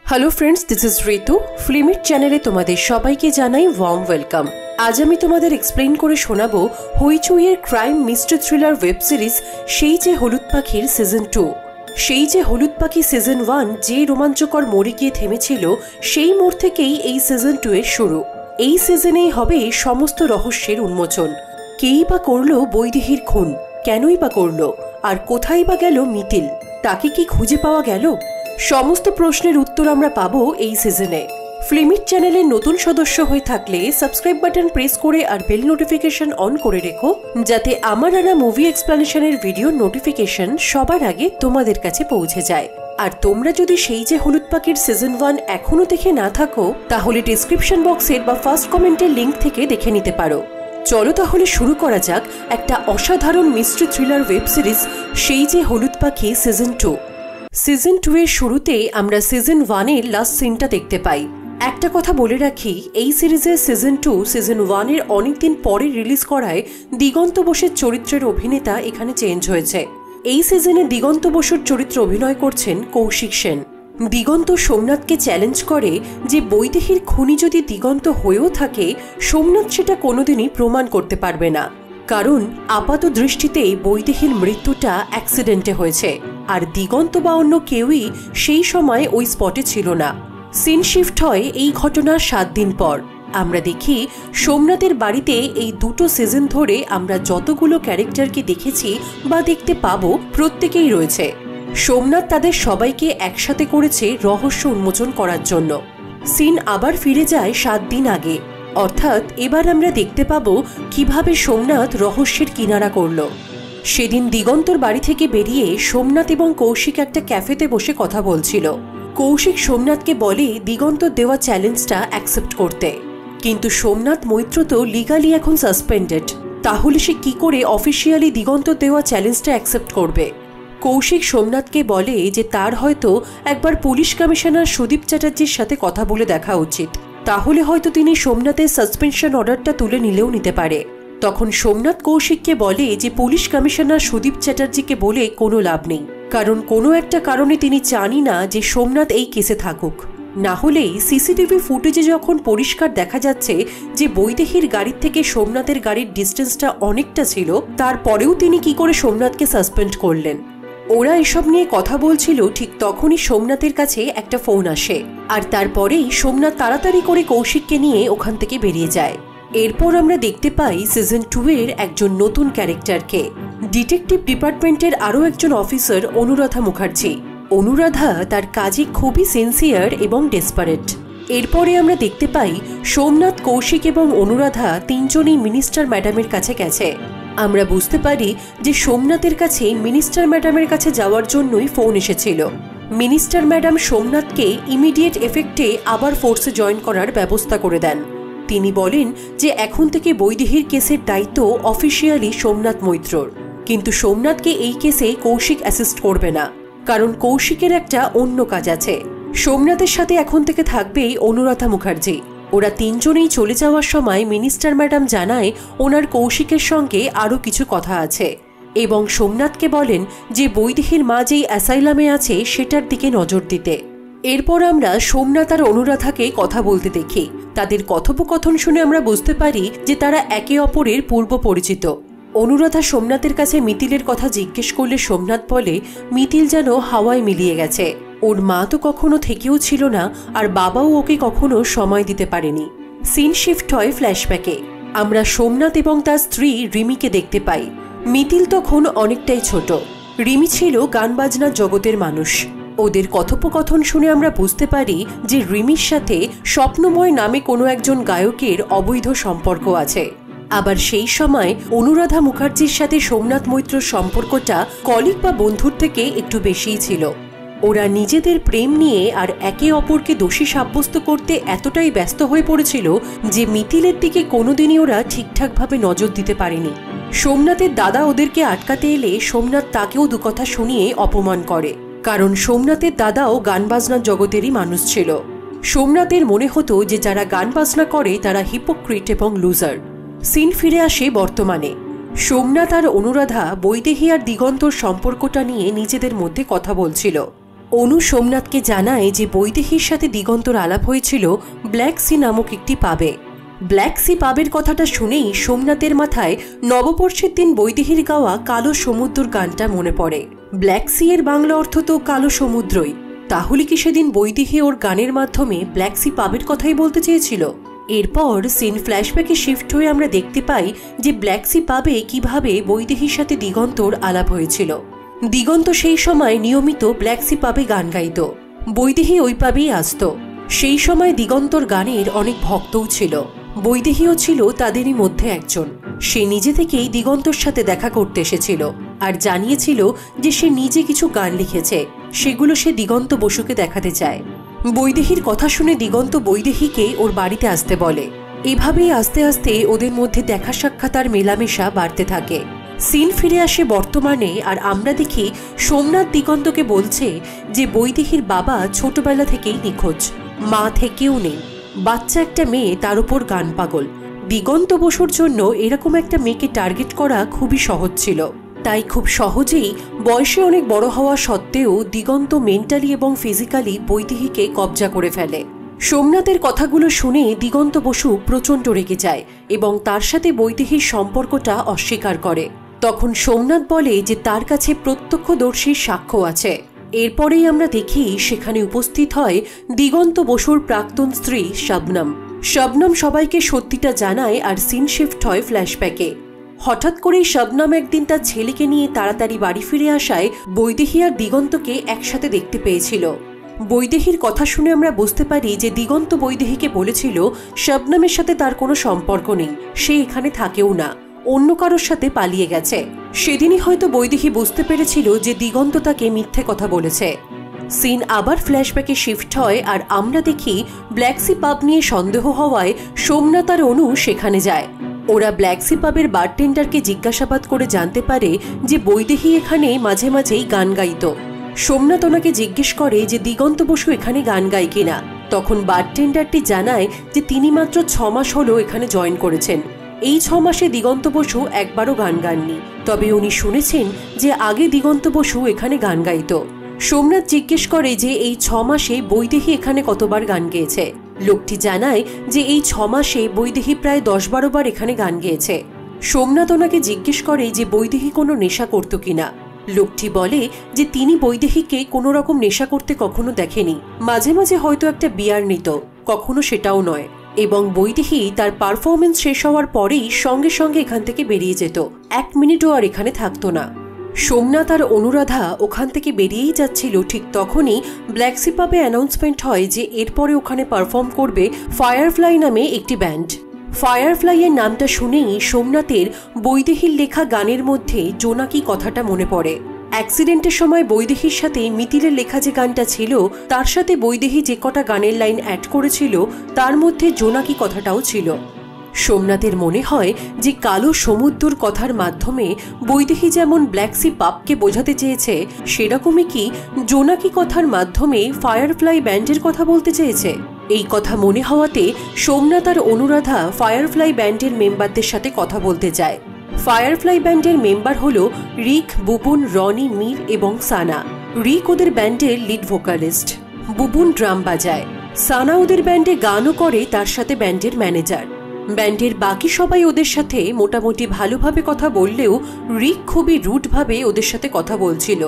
Hello friends, this is ঋতু। ফিল্মিট চ্যানেলে তোমাদের সবাইকে জানাই ওয়ার্ম ওয়েলকাম। আজ আমি তোমাদের এক্সপ্লেইন করে শোনাবো হইচইয়ের crime mystery thriller web series সেই যে হলুদ পাখির সিজন 2। সেই যে হলুদ পাখি সিজন 1 যে রোমাঞ্চকর মোড়ে গিয়ে থেমেছিল, সেই মোড় থেকেই এই সিজন 2 এর শুরু। এই সিজনেই হবে সমস্ত রহস্যের উন্মোচন। কেই বা করলো বৈদেহীর খুন, কেনই বা করলো, আর কোথায় বা গেল মিতিল, তাকে কি খুঁজে পাওয়া গেল? সমস্ত প্রশ্নের উত্তর আমরা পাবো এই সিজনে। ফিল্মিট চ্যানেলের নতুন সদস্য হয়ে থাকলে সাবস্ক্রাইব বাটন প্রেস করে আর বেল নোটিফিকেশন অন করে রেখো, যাতে আমার আনা মুভি এক্সপ্লেনেশনের ভিডিও নোটিফিকেশন সবার আগে তোমাদের কাছে পৌঁছে যায়। আর তোমরা যদি সেই যে হলুদ পাখির সিজন 1 এখনো দেখে না থাকো, তাহলে ডেসক্রিপশন বক্সের বা ফার্স্ট কমেন্টের লিঙ্ক থেকে দেখে নিতে পারো। চলো তাহলে শুরু করা যাক একটা অসাধারণ মিস্ট্রি থ্রিলার ওয়েব সিরিজ সেই যে হলুদ পাখি সিজন 2। সিজন 2 এর শুরুতে আমরা সিজন 1 এর লাস্ট সিনটা দেখতে পাই। একটা কথা বলে রাখি, এই সিরিজের সিজন 2 সিজন 1 এর অনেকদিন পরে রিলিজ করায় দিগন্ত বসুর চরিত্রের অভিনেতা এখানে চেঞ্জ হয়েছে। এই সিজনে দিগন্ত বসুর চরিত্রে অভিনয় করছেন কৌশিক সেন। দিগন্ত সোমনাথকে চ্যালেঞ্জ করে যে বৈদেহীর খুনি যদি দিগন্ত হয়েও থাকে, সোমনাথ সেটা কোনোদিনই প্রমাণ করতে পারবে না, কারণ আপাত দৃষ্টিতে বৈদেহীর মৃত্যুটা অ্যাক্সিডেন্টে হয়েছে, আর দিগন্ত বা অন্য কেউই সেই সময় ওই স্পটে ছিল না। সিন শিফট হয় এই ঘটনার 7 দিন পর। আমরা দেখি সোমনাথের বাড়িতে এই দুটো সিজন ধরে আমরা যতগুলো ক্যারেক্টারকে দেখেছি বা দেখতে পাবো, প্রত্যেকেই রয়েছে। সোমনাথ তাদের সবাইকে একসাথে করেছে রহস্য উন্মোচন করার জন্য। সিন আবার ফিরে যায় 7 দিন আগে, অর্থাৎ এবার আমরা দেখতে পাবো কিভাবে সোমনাথ রহস্যের কিনারা করল। সেদিন দিগন্তর বাড়ি থেকে বেরিয়ে সোমনাথ এবং কৌশিক একটা ক্যাফেতে বসে কথা বলছিল। কৌশিক সোমনাথকে বলে দিগন্তর দেওয়া চ্যালেঞ্জটা অ্যাকসেপ্ট করতে, কিন্তু সোমনাথ মৈত্র তো লিগালি এখন সাসপেন্ডেড, তাহলে সে কি করে অফিসিয়ালি দিগন্তর দেওয়া চ্যালেঞ্জটা অ্যাকসেপ্ট করবে? কৌশিক সোমনাথকে বলে যে তার হয়তো একবার পুলিশ কমিশনার সুদীপ চ্যাটার্জির সাথে কথা বলে দেখা উচিত, তাহলে হয়তো তিনি সোমনাথের সাসপেনশন অর্ডারটা তুলে নিলেও নিতে পারে। তখন সোমনাথ কৌশিককে বলে যে পুলিশ কমিশনার সুদীপ চ্যাটার্জিকে বলে কোনো লাভ নেই, কারণ কোনো একটা কারণে তিনি চানই না যে সোমনাথ এই কেসে থাকুক। না হলেই সিসিটিভি ফুটেজে যখন পরিষ্কার দেখা যাচ্ছে যে বৈদেহীর গাড়ির থেকে সোমনাথের গাড়ির ডিস্টেন্সটা অনেকটা ছিল, তারপরেও তিনি কি করে সোমনাথকে সাসপেন্ড করলেন? ওরা এসব নিয়ে কথা বলছিল, ঠিক তখনই সোমনাথের কাছে একটা ফোন আসে, আর তারপরেই সোমনাথ তাড়াতাড়ি করে কৌশিককে নিয়ে ওখান থেকে বেরিয়ে যায়। এরপর আমরা দেখতে পাই সিজন 2 এর একজন নতুন ক্যারেক্টারকে, ডিটেকটিভ ডিপার্টমেন্টের আরও একজন অফিসার অনুরাধা মুখার্জি। অনুরাধা তার কাজে খুবই সিনসিয়ার এবং ডেসপারেট। এরপরে আমরা দেখতে পাই সোমনাথ, কৌশিক এবং অনুরাধা তিনজনই মিনিস্টার ম্যাডামের কাছে গেছে। আমরা বুঝতে পারি যে সোমনাথের কাছে মিনিস্টার ম্যাডামের কাছে যাওয়ার জন্যই ফোন এসেছিল। মিনিস্টার ম্যাডাম সোমনাথকে ইমিডিয়েট এফেক্টে আবার ফোর্সে জয়েন করার ব্যবস্থা করে দেন। তিনি বলেন যে এখন থেকে বৈদেহীর কেসের দায়িত্ব অফিসিয়ালি সোমনাথ মৈত্রর, কিন্তু সোমনাথকে এই কেসে কৌশিক অ্যাসিস্ট করবে না, কারণ কৌশিকের একটা অন্য কাজ আছে। সোমনাথের সাথে এখন থেকে থাকবেই অনুরাধা মুখার্জি। ওরা তিনজনেই চলে যাওয়ার সময় মিনিস্টার ম্যাডাম জানায় ওনার কৌশিকের সঙ্গে আরও কিছু কথা আছে, এবং সোমনাথকে বলেন যে বৈদেহীর মা যেই অ্যাসাইলামে আছে সেটার দিকে নজর দিতে। এরপর আমরা সোমনাথ আর অনুরাধাকে কথা বলতে দেখি। তাদের কথোপকথন শুনে আমরা বুঝতে পারি যে তারা একে অপরের পূর্ব পরিচিত। অনুরাধা সোমনাথের কাছে মিতিলের কথা জিজ্ঞেস করলে সোমনাথ বলে মিতিল যেন হাওয়ায় মিলিয়ে গেছে, ওর মা তো কখনো থেকেও ছিল না, আর বাবাও ওকে কখনো সময় দিতে পারেনি। সিন শিফট হয় ফ্ল্যাশব্যাকে। আমরা সোমনাথ এবং তার স্ত্রী রিমিকে দেখতে পাই। মিতিল তখন অনেকটাই ছোট, রিমি ছিল গান বাজনার জগতের মানুষ। ওদের কথোপকথন শুনে আমরা বুঝতে পারি যে রিমির সাথে স্বপ্নময় নামে কোনো একজন গায়কের অবৈধ সম্পর্ক আছে। আবার সেই সময় অনুরাধা মুখার্জির সাথে সোমনাথ মৈত্রর সম্পর্কটা কলিগ বা বন্ধুর থেকে একটু বেশিই ছিল। ওরা নিজেদের প্রেম নিয়ে আর একে অপরকে দোষী সাব্যস্ত করতে এতটাই ব্যস্ত হয়ে পড়েছিল যে মিতিলের দিকে কোনোদিনই ওরা ঠিকঠাকভাবে নজর দিতে পারেনি। সোমনাথের দাদা ওদেরকে আটকাতে এলে সোমনাথ তাকেও দুকথা শুনিয়ে অপমান করে, কারণ সোমনাথের দাদাও গান বাজনার জগতেরই মানুষ ছিল। সোমনাথের মনে হতো যে যারা গান বাজনা করে তারা হিপোক্রিট এবং লুজার। সিন ফিরে আসে বর্তমানে। সোমনাথ আর অনুরাধা বৈদেহী আর দিগন্তর সম্পর্কটা নিয়ে নিজেদের মধ্যে কথা বলছিল। অনু সোমনাথকে জানায় যে বৈদেহীর সাথে দিগন্তর আলাপ হয়েছিল ব্ল্যাক সি নামক একটি পাবে। ব্ল্যাক সি পাবের কথাটা শুনেই সোমনাথের মাথায় নববর্ষের দিন বৈদেহীর গাওয়া কালো সমুদ্র গানটা মনে পড়ে। ব্ল্যাক সি এর বাংলা অর্থ তো কালো সমুদ্রই, তাহলে কি সেদিন বৈদেহী ওর গানের মাধ্যমে ব্ল্যাক সি পাবের কথাই বলতে চেয়েছিল? এরপর সিন ফ্ল্যাশব্যাকে শিফট হয়ে আমরা দেখতে পাই যে ব্ল্যাক সি পাবে কিভাবে বৈদেহীর সাথে দিগন্তর আলাপ হয়েছিল। দিগন্ত সেই সময় নিয়মিত ব্ল্যাক সি পাবে গান গাইত, বৈদেহী ওই পাবেই আসত। সেই সময় দিগন্তর গানের অনেক ভক্তও ছিল, বৈদেহীও ছিল তাদেরই মধ্যে একজন। সে নিজে থেকেই দিগন্তর সাথে দেখা করতে এসেছিল আর জানিয়েছিল যে সে নিজে কিছু গান লিখেছে, সেগুলো সে দিগন্ত বসুকে দেখাতে চায়। বৈদেহীর কথা শুনে দিগন্ত বৈদেহীকে ওর বাড়িতে আসতে বলে। এভাবেই আস্তে আস্তে ওদের মধ্যে দেখা সাক্ষাৎ আর মেলামেশা বাড়তে থাকে। সিন ফিরে আসে বর্তমানে আর আমরা দেখি সোমনাথ দিগন্তকে বলছে যে বৈদেহীর বাবা ছোটবেলা থেকেই নিখোঁজ, মা থেকেও নেই, বাচ্চা একটা মেয়ে, তার উপর গান পাগল। দিগন্ত বসুর জন্য এরকম একটা মেয়েকে টার্গেট করা খুবই সহজ ছিল, তাই খুব সহজেই বয়সে অনেক বড় হওয়া সত্ত্বেও দিগন্ত মেন্টালি এবং ফিজিক্যালি বৈদেহীকে কবজা করে ফেলে। সোমনাথের কথাগুলো শুনে দিগন্ত বসু প্রচণ্ড রেগে যায় এবং তার সাথে বৈদেহীর সম্পর্কটা অস্বীকার করে। তখন সোমনাথ বলে যে তার কাছে প্রত্যক্ষদর্শীর সাক্ষ্য আছে। এরপরেই আমরা দেখি সেখানে উপস্থিত হয় দিগন্ত বসুর প্রাক্তন স্ত্রী শবনম। শবনম সবাইকে সত্যিটা জানায় আর সিন শিফট হয় ফ্ল্যাশব্যাকে। হঠাৎ করেই শবনম একদিন তার ছেলেকে নিয়ে তাড়াতাড়ি বাড়ি ফিরে আসায় বৈদেহী আর দিগন্তকে একসাথে দেখতে পেয়েছিল। বৈদেহীর কথা শুনে আমরা বুঝতে পারি যে দিগন্ত বৈদেহীকে বলেছিল শবনমের সাথে তার কোনো সম্পর্ক নেই, সে এখানে থাকেও না, অন্য কারোর সাথে পালিয়ে গেছে। সেদিনই হয়তো বৈদেহী বুঝতে পেরেছিল যে দিগন্ত তাকে মিথ্যে কথা বলেছে। সিন আবার ফ্ল্যাশব্যাকে শিফট হয় আর আমরা দেখি ব্ল্যাক সি পাব নিয়ে সন্দেহ হওয়ায় সোমনাথ আর অনু সেখানে যায়। ওরা ব্ল্যাক সি পাবের বারটেন্ডারকে জিজ্ঞাসাবাদ করে জানতে পারে যে বৈদেহী এখানে মাঝে মাঝেই গান গাইত। সোমনাথ ওনাকে জিজ্ঞেস করে যে দিগন্ত বসু এখানে গান গায় কিনা। তখন বারটেন্ডারটি জানায় যে তিনি মাত্র 6 মাস হলো এখানে জয়েন করেছেন। এই 6 মাসে দিগন্ত বসু একবারও গান গাননি, তবে উনি শুনেছেন যে আগে দিগন্ত বসু এখানে গান গাইত। সোমনাথ জিজ্ঞেস করে যে এই 6 মাসে বৈদেহী এখানে কতবার গান গেয়েছে। লোকটি জানায় যে এই 6 মাসে বৈদেহী প্রায় 10-12 বার এখানে গান গেয়েছে। সোমনাথ ওনাকে জিজ্ঞেস করে যে বৈদেহী কোনো নেশা করত কিনা। লোকটি বলে যে তিনি বৈদেহীকে কোনো রকম নেশা করতে কখনো দেখেনি, মাঝে মাঝে হয়তো একটা বিয়ার নিত, কখনো সেটাও নয়, এবং বৈদেহী তার পারফরমেন্স শেষ হওয়ার পরেই সঙ্গে সঙ্গে এখান থেকে বেরিয়ে যেত, 1 মিনিটও আর এখানে থাকতো না। সোমনাথ আর অনুরাধা ওখান থেকে বেরিয়েই যাচ্ছিল, ঠিক তখনই ব্ল্যাক সি পাবে অ্যানাউন্সমেন্ট হয় যে এরপরে ওখানে পারফর্ম করবে ফায়ারফ্লাই নামে একটি ব্যান্ড। ফায়ারফ্লাই এর নামটা শুনেই সোমনাথের বৈদেহীর লেখা গানের মধ্যে জোনাকি কথাটা মনে পড়ে। অ্যাক্সিডেন্টের সময় বৈদেহীর সাথে মিতিলের লেখা যে গানটা ছিল তার সাথে বৈদেহী যে কটা গানের লাইন অ্যাড করেছিল তার মধ্যে জোনাকি কথাটাও ছিল। সোমনাথের মনে হয় যে কালো সমুদ্র কথার মাধ্যমে বৈদেহী যেমন ব্ল্যাক সি পাবকে বোঝাতে চেয়েছে, সেরকমই কি জোনাকি কথার মাধ্যমে ফায়ারফ্লাই ব্যান্ডের কথা বলতে চেয়েছে। এই কথা মনে হওয়াতে সোমনাথ আর অনুরাধা ফায়ারফ্লাই ব্যান্ডের মেম্বারদের সাথে কথা বলতে যায়। ফায়ারফ্লাই ব্যান্ডের মেম্বার হলো রিক, বুবুন, রনি, মীর এবং সানা। রিক ওদের ব্যান্ডের লিড ভোকালিস্ট, বুবুন ড্রাম বাজায়, সানা ওদের ব্যান্ডে গানও করে, তার সাথে ব্যান্ডের ম্যানেজার। ব্যান্ডের বাকি সবাই ওদের সাথে মোটামুটি ভালোভাবে কথা বললেও রিক খুবই রুটভাবে ওদের সাথে কথা বলছিল।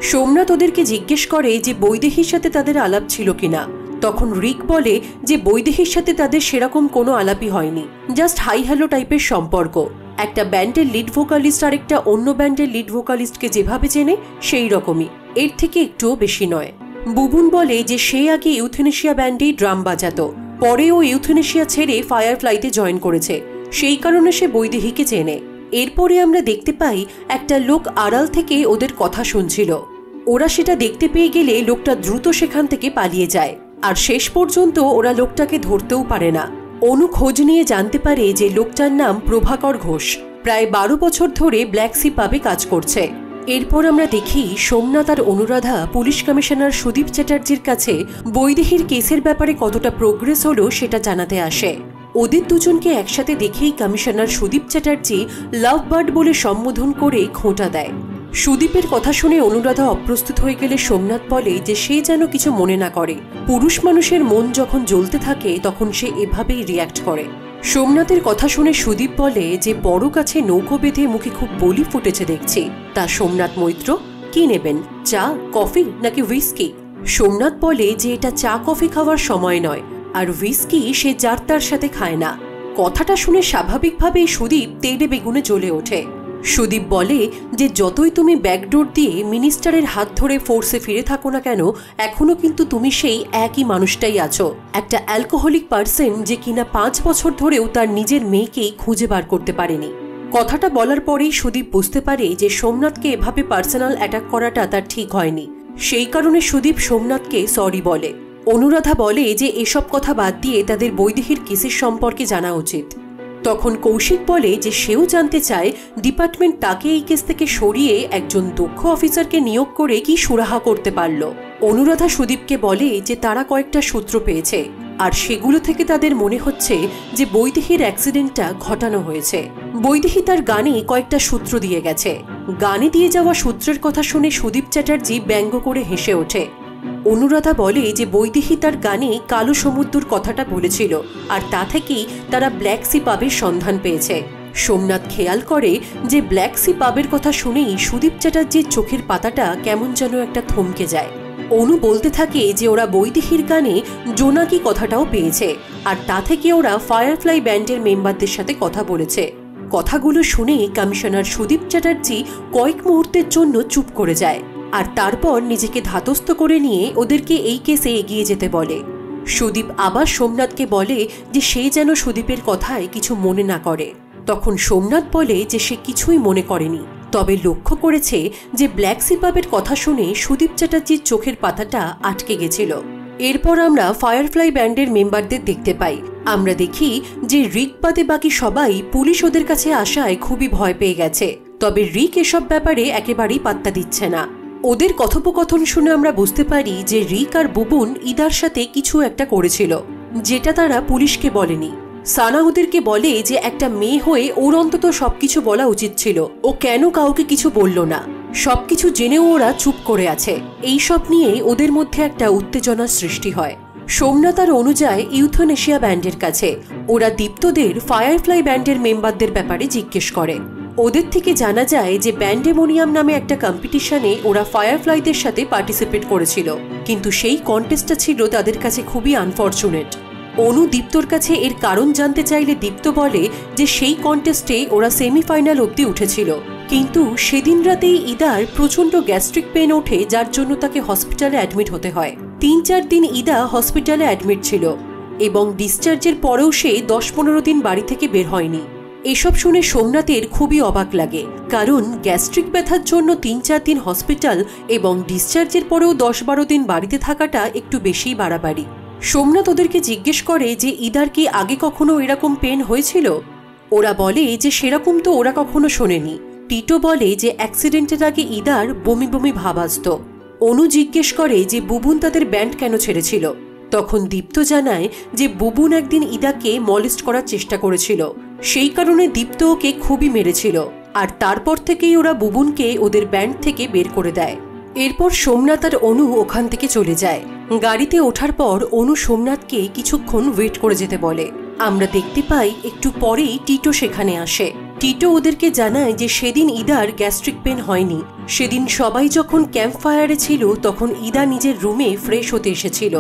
সোমনাথ ওদেরকে জিজ্ঞেস করে যে বৈদেহীর সাথে তাদের আলাপ ছিল কিনা। তখন রিক বলে যে বৈদেহীর সাথে তাদের সেরকম কোনো আলাপই হয়নি, জাস্ট হাই হ্যালো টাইপের সম্পর্ক। একটা ব্যান্ডের লিড ভোকালিস্ট আর একটা অন্য ব্যান্ডের লিড ভোকালিস্টকে যেভাবে চেনে সেই রকমই, এর থেকে একটুও বেশি নয়। বুবুন বলে যে সে আগে ইউথেনেশিয়া ব্যান্ডেই ড্রাম বাজাতো, পরে ও ইউথেনেশিয়া ছেড়ে ফায়ারফ্লাইতে জয়েন করেছে, সেই কারণে সে বৈদেহীকে চেনে। এরপরে আমরা দেখতে পাই একটা লোক আড়াল থেকে ওদের কথা শুনছিল। ওরা সেটা দেখতে পেয়ে গেলে লোকটা দ্রুত সেখান থেকে পালিয়ে যায়, আর শেষ পর্যন্ত ওরা লোকটাকে ধরতেও পারে না। অনু খোঁজ নিয়ে জানতে পারে যে লোকটার নাম প্রভাকর ঘোষ, প্রায় 12 বছর ধরে ব্ল্যাক সি পাবে কাজ করছে। এরপর আমরা দেখি সোমনাথ আর অনুরাধা পুলিশ কমিশনার সুদীপ চ্যাটার্জির কাছে বৈদেহীর কেসের ব্যাপারে কতটা প্রোগ্রেস হলো সেটা জানাতে আসে। ওদের দুজনকে একসাথে দেখেই commissioner Sudip Chatterjee love bird বলে সম্বোধন করে খোঁটা দেয়। সুদীপের কথা শুনে অনুরাধা অপ্রস্তুত হয়ে গেলে সোমনাথ বলে যে সে যেন কিছু মনে না করে। পুরুষ মানুষের মন যখন জ্বলতে থাকে তখন সে এভাবেই রিয়্যাক্ট করে। সোমনাথের কথা শুনে সুদীপ বলে যে বড় কাছে নৌকো বেঁধে মুখে খুব বলি ফুটেছে দেখছি। তা সোমনাথ মৈত্র, কি নেবেন, চা, কফি নাকি হুইস্কি? সোমনাথ বলে যে এটা চা কফি খাওয়ার সময় নয়, আর হুইস্কি সে যার তার সাথে খায় না। কথাটা শুনে স্বাভাবিকভাবেই সুদীপ তেলে বেগুনে জ্বলে ওঠে। সুদীপ বলে যে যতই তুমি ব্যাকডোর দিয়ে মিনিস্টারের হাত ধরে ফোর্সে ফিরে থাকো না কেন, এখনো কিন্তু তুমি সেই একই মানুষটাই আছো, একটা অ্যালকোহলিক পার্সন যে কিনা 5 বছর ধরেও তার নিজের মেয়েকেই খুঁজে বার করতে পারেনি। কথাটা বলার পরেই সুদীপ বুঝতে পারে যে সোমনাথকে এভাবে পার্সোনাল অ্যাটাক করাটা তার ঠিক হয়নি। সেই কারণে সুদীপ সোমনাথকে সরি বলে। অনুরাধা বলে যে এসব কথা বাদ দিয়ে তাদের বৈদেহীর কেসের সম্পর্কে জানা উচিত। তখন কৌশিক বলে যে সেও জানতে চায় ডিপার্টমেন্ট তাকে এই কেস থেকে সরিয়ে একজন দক্ষ অফিসারকে নিয়োগ করে কি সুরাহা করতে পারল। অনুরাধা সুদীপকে বলে যে তারা কয়েকটা সূত্র পেয়েছে, আর সেগুলো থেকে তাদের মনে হচ্ছে যে বৈদেহীর অ্যাক্সিডেন্টটা ঘটানো হয়েছে। বৈদেহী তার গানে কয়েকটা সূত্র দিয়ে গেছে। গানে দিয়ে যাওয়া সূত্রের কথা শুনে সুদীপ চ্যাটার্জি ব্যঙ্গ করে হেসে ওঠে। অনুরাধা বলে যে বৈদেহী তার গানে কালো সমুদ্রের কথাটা বলেছিল, আর তা থেকেই তারা ব্ল্যাক সি পাবের সন্ধান পেয়েছে। সোমনাথ খেয়াল করে যে ব্ল্যাক সি পাবের কথা শুনেই সুদীপ চ্যাটার্জির চোখের পাতাটা কেমন যেন একটা থমকে যায়। অনু বলতে থাকে যে ওরা বৈদেহীর গানে জোনাকি কথাটাও পেয়েছে, আর তা থেকে ওরা ফায়ারফ্লাই ব্যান্ডের মেম্বারদের সাথে কথা বলেছে। কথাগুলো শুনে কমিশনার সুদীপ চ্যাটার্জি কয়েক মুহূর্তের জন্য চুপ করে যায়, আর তারপর নিজেকে ধাতস্থ করে নিয়ে ওদেরকে এই কেসে এগিয়ে যেতে বলে। সুদীপ আবার সোমনাথকে বলে যে সে যেন সুদীপের কথায় কিছু মনে না করে। তখন সোমনাথ বলে যে সে কিছুই মনে করেনি, তবে লক্ষ্য করেছে যে ব্ল্যাক সি পাবের কথা শুনে সুদীপ চ্যাটার্জির চোখের পাতাটা আটকে গেছিল। এরপর আমরা ফায়ারফ্লাই ব্যান্ডের মেম্বারদের দেখতে পাই। আমরা দেখি যে রিক বাদে বাকি সবাই পুলিশ ওদের কাছে আসায় খুবই ভয় পেয়ে গেছে, তবে রিক এসব ব্যাপারে একেবারেই পাত্তা দিচ্ছে না। ওদের কথোপকথন শুনে আমরা বুঝতে পারি যে রিক আর বুবুন ইদার সাথে কিছু একটা করেছিল, যেটা তারা পুলিশকে বলেনি। সানা ওদেরকে বলে যে একটা মেয়ে হয়ে ওর অন্তত সবকিছু বলা উচিত ছিল, ও কেন কাউকে কিছু বলল না। সবকিছু জেনেও ওরা চুপ করে আছে। এইসব নিয়ে ওদের মধ্যে একটা উত্তেজনার সৃষ্টি হয়। সোমনাথ আর অনু যায় ইউথনেশিয়া ব্যান্ডের কাছে। ওরা দীপ্তদের ফায়ারফ্লাই ব্যান্ডের মেম্বারদের ব্যাপারে জিজ্ঞেস করে। ওদের থেকে জানা যায় যে ব্যান্ডেমোনিয়াম নামে একটা কম্পিটিশনে ওরা ফায়ারফ্লাইদের সাথে পার্টিসিপেট করেছিল, কিন্তু সেই কন্টেস্টটা ছিল তাদের কাছে খুবই আনফরচুনেট। অনু দীপ্তর কাছে এর কারণ জানতে চাইলে দীপ্ত বলে যে সেই কন্টেস্টে ওরা সেমিফাইনাল অবধি উঠেছিল, কিন্তু সেদিন রাতেই ইদার প্রচণ্ড গ্যাস্ট্রিক পেন ওঠে, যার জন্য তাকে হসপিটালে অ্যাডমিট হতে হয়। 3-4 দিন ইদা হসপিটালে অ্যাডমিট ছিল, এবং ডিসচার্জের পরেও সে 10-15 দিন বাড়ি থেকে বের হয়নি। এসব শুনে সোমনাথের খুবই অবাক লাগে, কারণ গ্যাস্ট্রিক ব্যথার জন্য 3-4 দিন হসপিটাল এবং ডিসচার্জের পরেও 10-12 দিন বাড়িতে থাকাটা একটু বেশিই বাড়াবাড়ি। সোমনাথ ওদেরকে জিজ্ঞেস করে যে ইদার কি আগে কখনো এরকম পেন হয়েছিল। ওরা বলে যে সেরকম তো ওরা কখনো শোনেনি। টিটো বলে যে অ্যাক্সিডেন্টের আগে ইদার বমি বমি ভাব আসত। অনু জিজ্ঞেস করে যে বুবুন তাদের ব্যান্ড কেন ছেড়েছিল। তখন দীপ্ত জানায় যে বুবুন একদিন ইদাকে মলেস্ট করার চেষ্টা করেছিল, সেই কারণে দীপ্ত ওকে খুবই মেরেছিল, আর তারপর থেকেই ওরা বুবুনকে ওদের ব্যান্ড থেকে বের করে দেয়। এরপর সোমনাথ আর অনু ওখান থেকে চলে যায়। গাড়িতে ওঠার পর অনু সোমনাথকে কিছুক্ষণ ওয়েট করে যেতে বলে। আমরা দেখতে পাই একটু পরেই টিটো সেখানে আসে। টিটো ওদেরকে জানায় যে সেদিন ইদার গ্যাস্ট্রিক পেন হয়নি। সেদিন সবাই যখন ক্যাম্প ফায়ারে ছিল তখন ইদা নিজের রুমে ফ্রেশ হতে এসেছিল।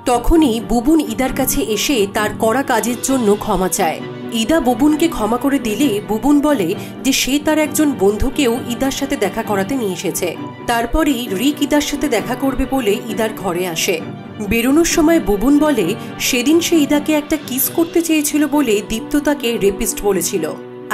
তখনই বুবুন ইদার কাছে এসে তার করা কাজের জন্য ক্ষমা চায়। ইদা বুবুনকে ক্ষমা করে দিলে বুবুন বলে যে সে তার একজন বন্ধুকেও ইদার সাথে দেখা করাতে নিয়ে এসেছে। তারপরেই রিক ইদার সাথে দেখা করবে বলে ইদার ঘরে আসে। বেরোনোর সময় বুবুন বলে সেদিন সে ইদাকে একটা কিস করতে চেয়েছিল বলে দীপ্ত তাকে রেপিস্ট বলেছিল।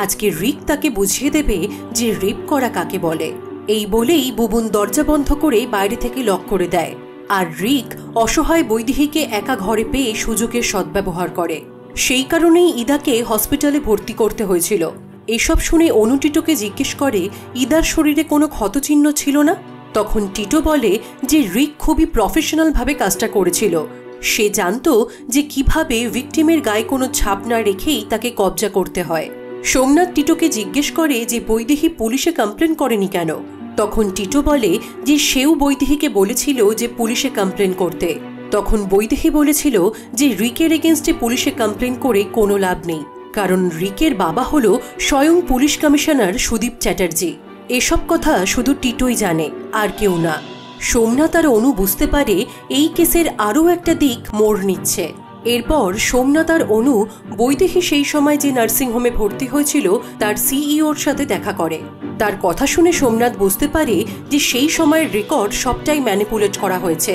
আজকে রিক তাকে বুঝিয়ে দেবে যে রেপ করা কাকে বলে। এই বলেই বুবুন দরজা বন্ধ করে বাইরে থেকে লক করে দেয়, আর রিক অসহায় বৈদেহীকে একা ঘরে পেয়ে সুযোগের সদ্ব্যবহার করে। সেই কারণেই ইদাকে হসপিটালে ভর্তি করতে হয়েছিল। এসব শুনে অনু টিটোকে জিজ্ঞেস করে ইদার শরীরে কোনো ক্ষতচিহ্ন ছিল না। তখন টিটো বলে যে রিক খুবই প্রফেশনালভাবে কাজটা করেছিল। সে জানতো যে কিভাবে ভিকটিমের গায়ে কোনো ছাপ না রেখেই তাকে কবজা করতে হয়। সোমনাথ টিটোকে জিজ্ঞেস করে যে বৈদেহী পুলিশে কমপ্লেন করেনি কেন। তখন টিটো বলে যে সেও বৈদেহীকে বলেছিল যে পুলিশে কমপ্লেন করতে। তখন বৈদেহী বলেছিল যে রিকের এগেনস্টে পুলিশে কমপ্লেন করে কোনো লাভ নেই, কারণ রিকের বাবা হলো স্বয়ং পুলিশ কমিশনার সুদীপ চ্যাটার্জি। এসব কথা শুধু টিটোই জানে, আর কেউ না। সোমনাথ আর অনু বুঝতে পারে এই কেসের আরও একটা দিক মোড় নিচ্ছে। এরপর সোমনাথ আর অনু বৈদেহী সেই সময় যে নার্সিংহোমে ভর্তি হয়েছিল তার সিইওর সাথে দেখা করে। তার কথা শুনে সোমনাথ বুঝতে পারে যে সেই সময়ের রেকর্ড সবটাই ম্যানিপুলেট করা হয়েছে।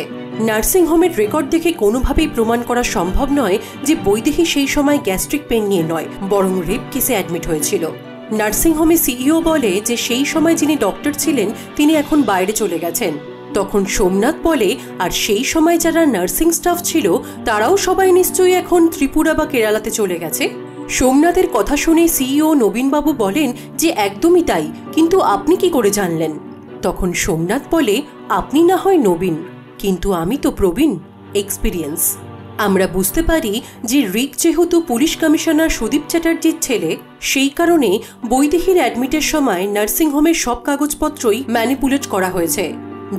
নার্সিংহোমের রেকর্ড দেখে কোনোভাবেই প্রমাণ করা সম্ভব নয় যে বৈদেহী সেই সময় গ্যাস্ট্রিক পেন নিয়ে নয়, বরং রেপ কেসে অ্যাডমিট হয়েছিল। নার্সিংহোমে সিইও বলে যে সেই সময় যিনি ডক্টর ছিলেন তিনি এখন বাইরে চলে গেছেন। তখন সোমনাথ বলে, আর সেই সময় যারা নার্সিং স্টাফ ছিল তারাও সবাই নিশ্চয়ই এখন ত্রিপুরা বা কেরালাতে চলে গেছে। সোমনাথের কথা শুনে সিইও নবীনবাবু বলেন যে একদমই তাই, কিন্তু আপনি কি করে জানলেন? তখন সোমনাথ বলে, আপনি না হয় নবীন, কিন্তু আমি তো প্রবীণ, এক্সপিরিয়েন্স। আমরা বুঝতে পারি যে রিক যেহেতু পুলিশ কমিশনার সুদীপ চ্যাটার্জির ছেলে, সেই কারণে বৈদেহীর অ্যাডমিটের সময় নার্সিংহোমের সব কাগজপত্রই ম্যানিপুলেট করা হয়েছে,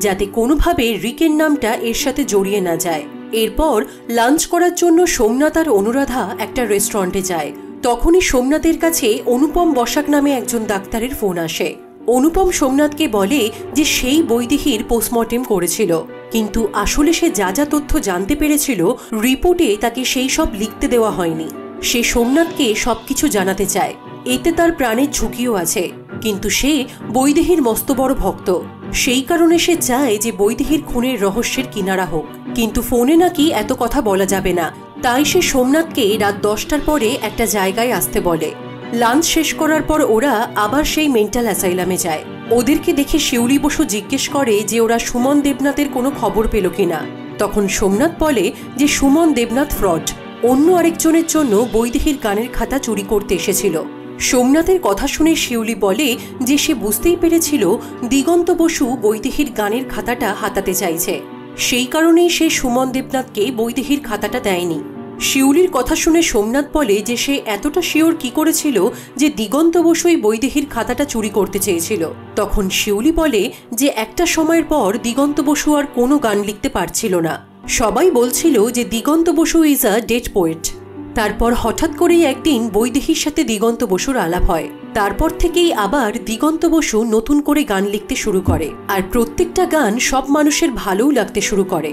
যাতে কোনোভাবে রিকের নামটা এর সাথে জড়িয়ে না যায়। এরপর লাঞ্চ করার জন্য সোমনাথ আর অনুরাধা একটা রেস্টুরেন্টে যায়। তখনই সোমনাথের কাছে অনুপম বসাক নামে একজন ডাক্তারের ফোন আসে। অনুপম সোমনাথকে বলে যে সেই বৈদেহীর পোস্টমর্টেম করেছিল, কিন্তু আসলে সে যা যা তথ্য জানতে পেরেছিল রিপোর্টে তাকে সেই সব লিখতে দেওয়া হয়নি। সে সোমনাথকে সবকিছু জানাতে চায়, এতে তার প্রাণের ঝুঁকিও আছে, কিন্তু সে বৈদেহীর মস্ত বড় ভক্ত। সেই কারণে সে চায় যে বৈদেহীর খুনের রহস্যের কিনারা হোক, কিন্তু ফোনে নাকি এত কথা বলা যাবে না। তাই সে সোমনাথকে রাত 10টার পরে একটা জায়গায় আসতে বলে। লাঞ্চ শেষ করার পর ওরা আবার সেই মেন্টাল অ্যাসাইলামে যায়। ওদেরকে দেখে শিউলি বসু জিজ্ঞেস করে যে ওরা সুমন দেবনাথের কোনো খবর পেল কিনা। তখন সোমনাথ বলে যে সুমন দেবনাথ ফ্রড, অন্য আরেকজনের জন্য বৈদেহীর গানের খাতা চুরি করতে এসেছিল। সোমনাথের কথা শুনে শিউলি বলে যে সে বুঝতেই পেরেছিল দিগন্ত বসু বৈদেহীর গানের খাতাটা হাতাতে চাইছে, সেই কারণেই সে সুমন দেবনাথকে বৈদেহীর খাতাটা দেয়নি। শিউলির কথা শুনে সোমনাথ বলে যে সে এতটা শিওর কি করেছিল যে দিগন্ত বসুই বৈদেহীর খাতাটা চুরি করতে চেয়েছিল। তখন শিউলি বলে যে একটা সময়ের পর দিগন্ত বসু আর কোনো গান লিখতে পারছিল না। সবাই বলছিল যে Diganta Basu is a dead poet. তারপর হঠাৎ করেই একদিন বৈদেহীর সাথে দিগন্ত বসুর আলাপ হয়। তারপর থেকেই আবার দিগন্ত বসু নতুন করে গান লিখতে শুরু করে, আর প্রত্যেকটা গান সব মানুষের ভালোও লাগতে শুরু করে।